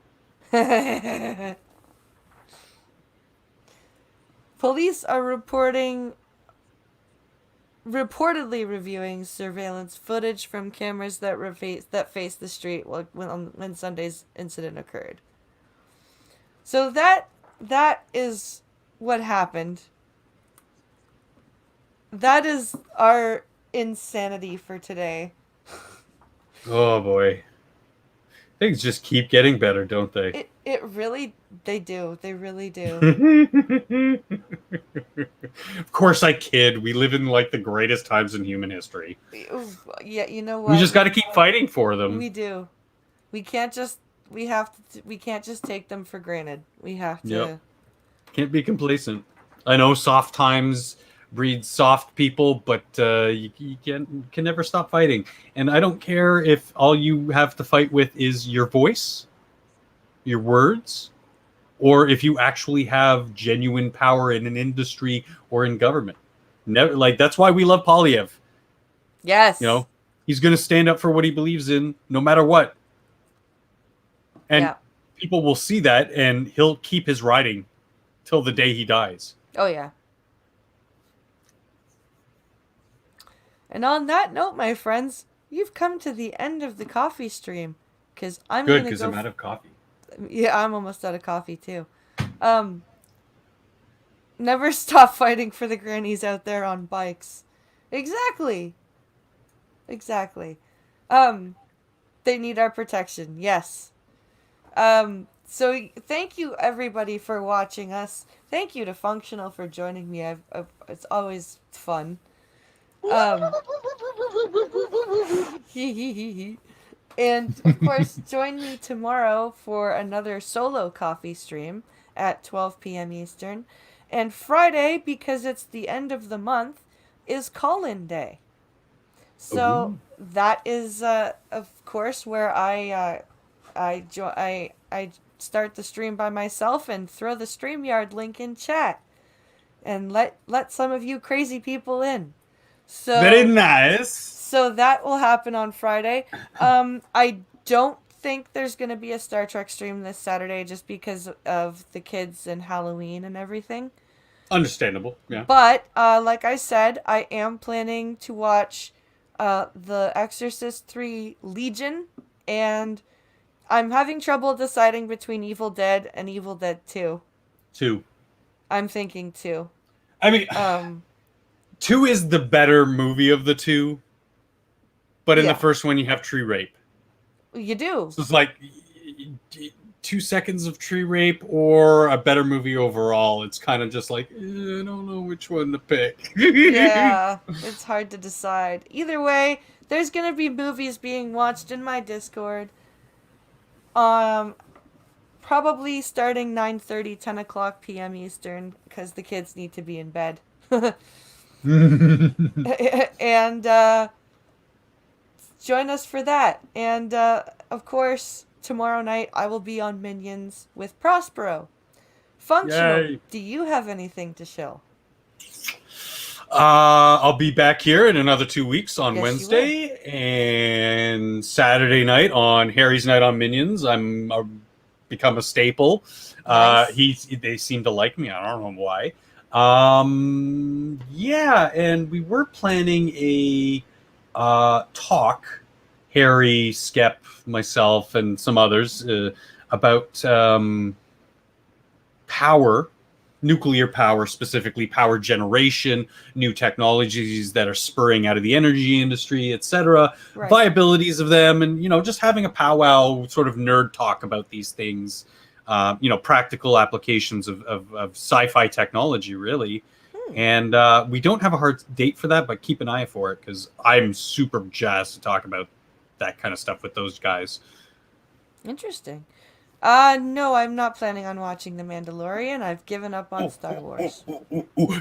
Police are reportedly reviewing surveillance footage from cameras that face the street when Sunday's incident occurred. So that is what happened. That is our insanity for today. Oh boy. Things just keep getting better, don't they? They do. They really do. Of course I kid. We live in like the greatest times in human history. Yeah, you know what? We just got to keep fighting for them. We do. We can't just take them for granted. We have to. Yep. Can't be complacent. I know soft times breed soft people, but you can never stop fighting. And I don't care if all you have to fight with is your voice, your words, or if you actually have genuine power in an industry or in government. Never, like, that's why we love Polyev. Yes. You know, he's going to stand up for what he believes in no matter what. And Yeah. people will see that, and he'll keep his writing till the day he dies. Oh, yeah. And on that note, my friends, you've come to the end of the coffee stream. Because I'm Good, going to because go... I'm out of coffee. Yeah, I'm almost out of coffee, too. Never stop fighting for the grannies out there on bikes. Exactly. Exactly. They need our protection. Yes. So thank you everybody for watching us. Thank you to Functional for joining me. It's always fun. And of course, join me tomorrow for another solo coffee stream at 12 p.m. Eastern. And Friday, because it's the end of the month, is call-in day. So that is, of course, where I start the stream by myself and throw the StreamYard link in chat, and let some of you crazy people in. So Very nice. So that will happen on Friday. I don't think there's going to be a Star Trek stream this Saturday just because of the kids and Halloween and everything. Understandable, yeah. But, like I said, I am planning to watch The Exorcist 3 Legion, and I'm having trouble deciding between Evil Dead and Evil Dead 2. 2. I'm thinking 2. I mean, 2 is the better movie of the two, but in the first one you have tree rape. You do. So it's like 2 seconds of tree rape or a better movie overall. It's kind of just like, I don't know which one to pick. Yeah, it's hard to decide. Either way, there's going to be movies being watched in my Discord. Probably starting 9:30, 10 o'clock p.m. Eastern, because the kids need to be in bed. And join us for that. And of course, tomorrow night I will be on Minions with Prospero. Functional, Yay. Do you have anything to show? I'll be back here in another 2 weeks on Yes, Wednesday and Saturday night on Harry's Night on Minions. I'm become a staple. Nice. They seem to like me. I don't know why. Yeah, and we were planning a talk, Harry, Skep, myself, and some others, about power, nuclear power, specifically power generation, new technologies that are spurring out of the energy industry, etc., Right. viabilities of them, and just having a powwow sort of nerd talk about these things. Practical applications of sci-fi technology, really. And we don't have a hard date for that, but keep an eye for it, because I'm super jazzed to talk about that kind of stuff with those guys. Interesting. No, I'm not planning on watching The Mandalorian. I've given up on Star Wars.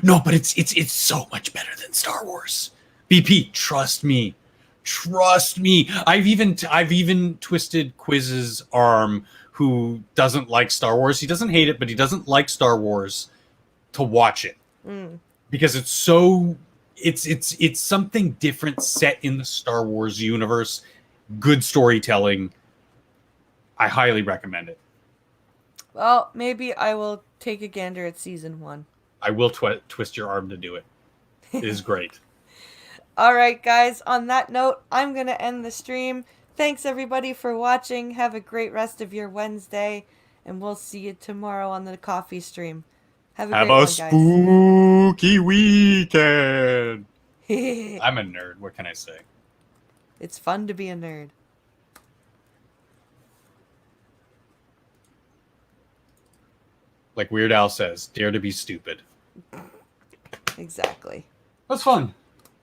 No, but it's so much better than Star Wars. BP, trust me. Trust me. I've even twisted Quiz's arm, who doesn't like Star Wars. He doesn't hate it, but he doesn't like Star Wars, to watch it. Because it's something different set in the Star Wars universe. Good storytelling. I highly recommend it. Well, maybe I will take a gander at season 1. I will twist your arm to do it. It is great. All right, guys. On that note, I'm going to end the stream. Thanks, everybody, for watching. Have a great rest of your Wednesday, and we'll see you tomorrow on the coffee stream. Have a great one, guys. Spooky weekend. I'm a nerd. What can I say? It's fun to be a nerd. Like Weird Al says, dare to be stupid. Exactly. That's fun.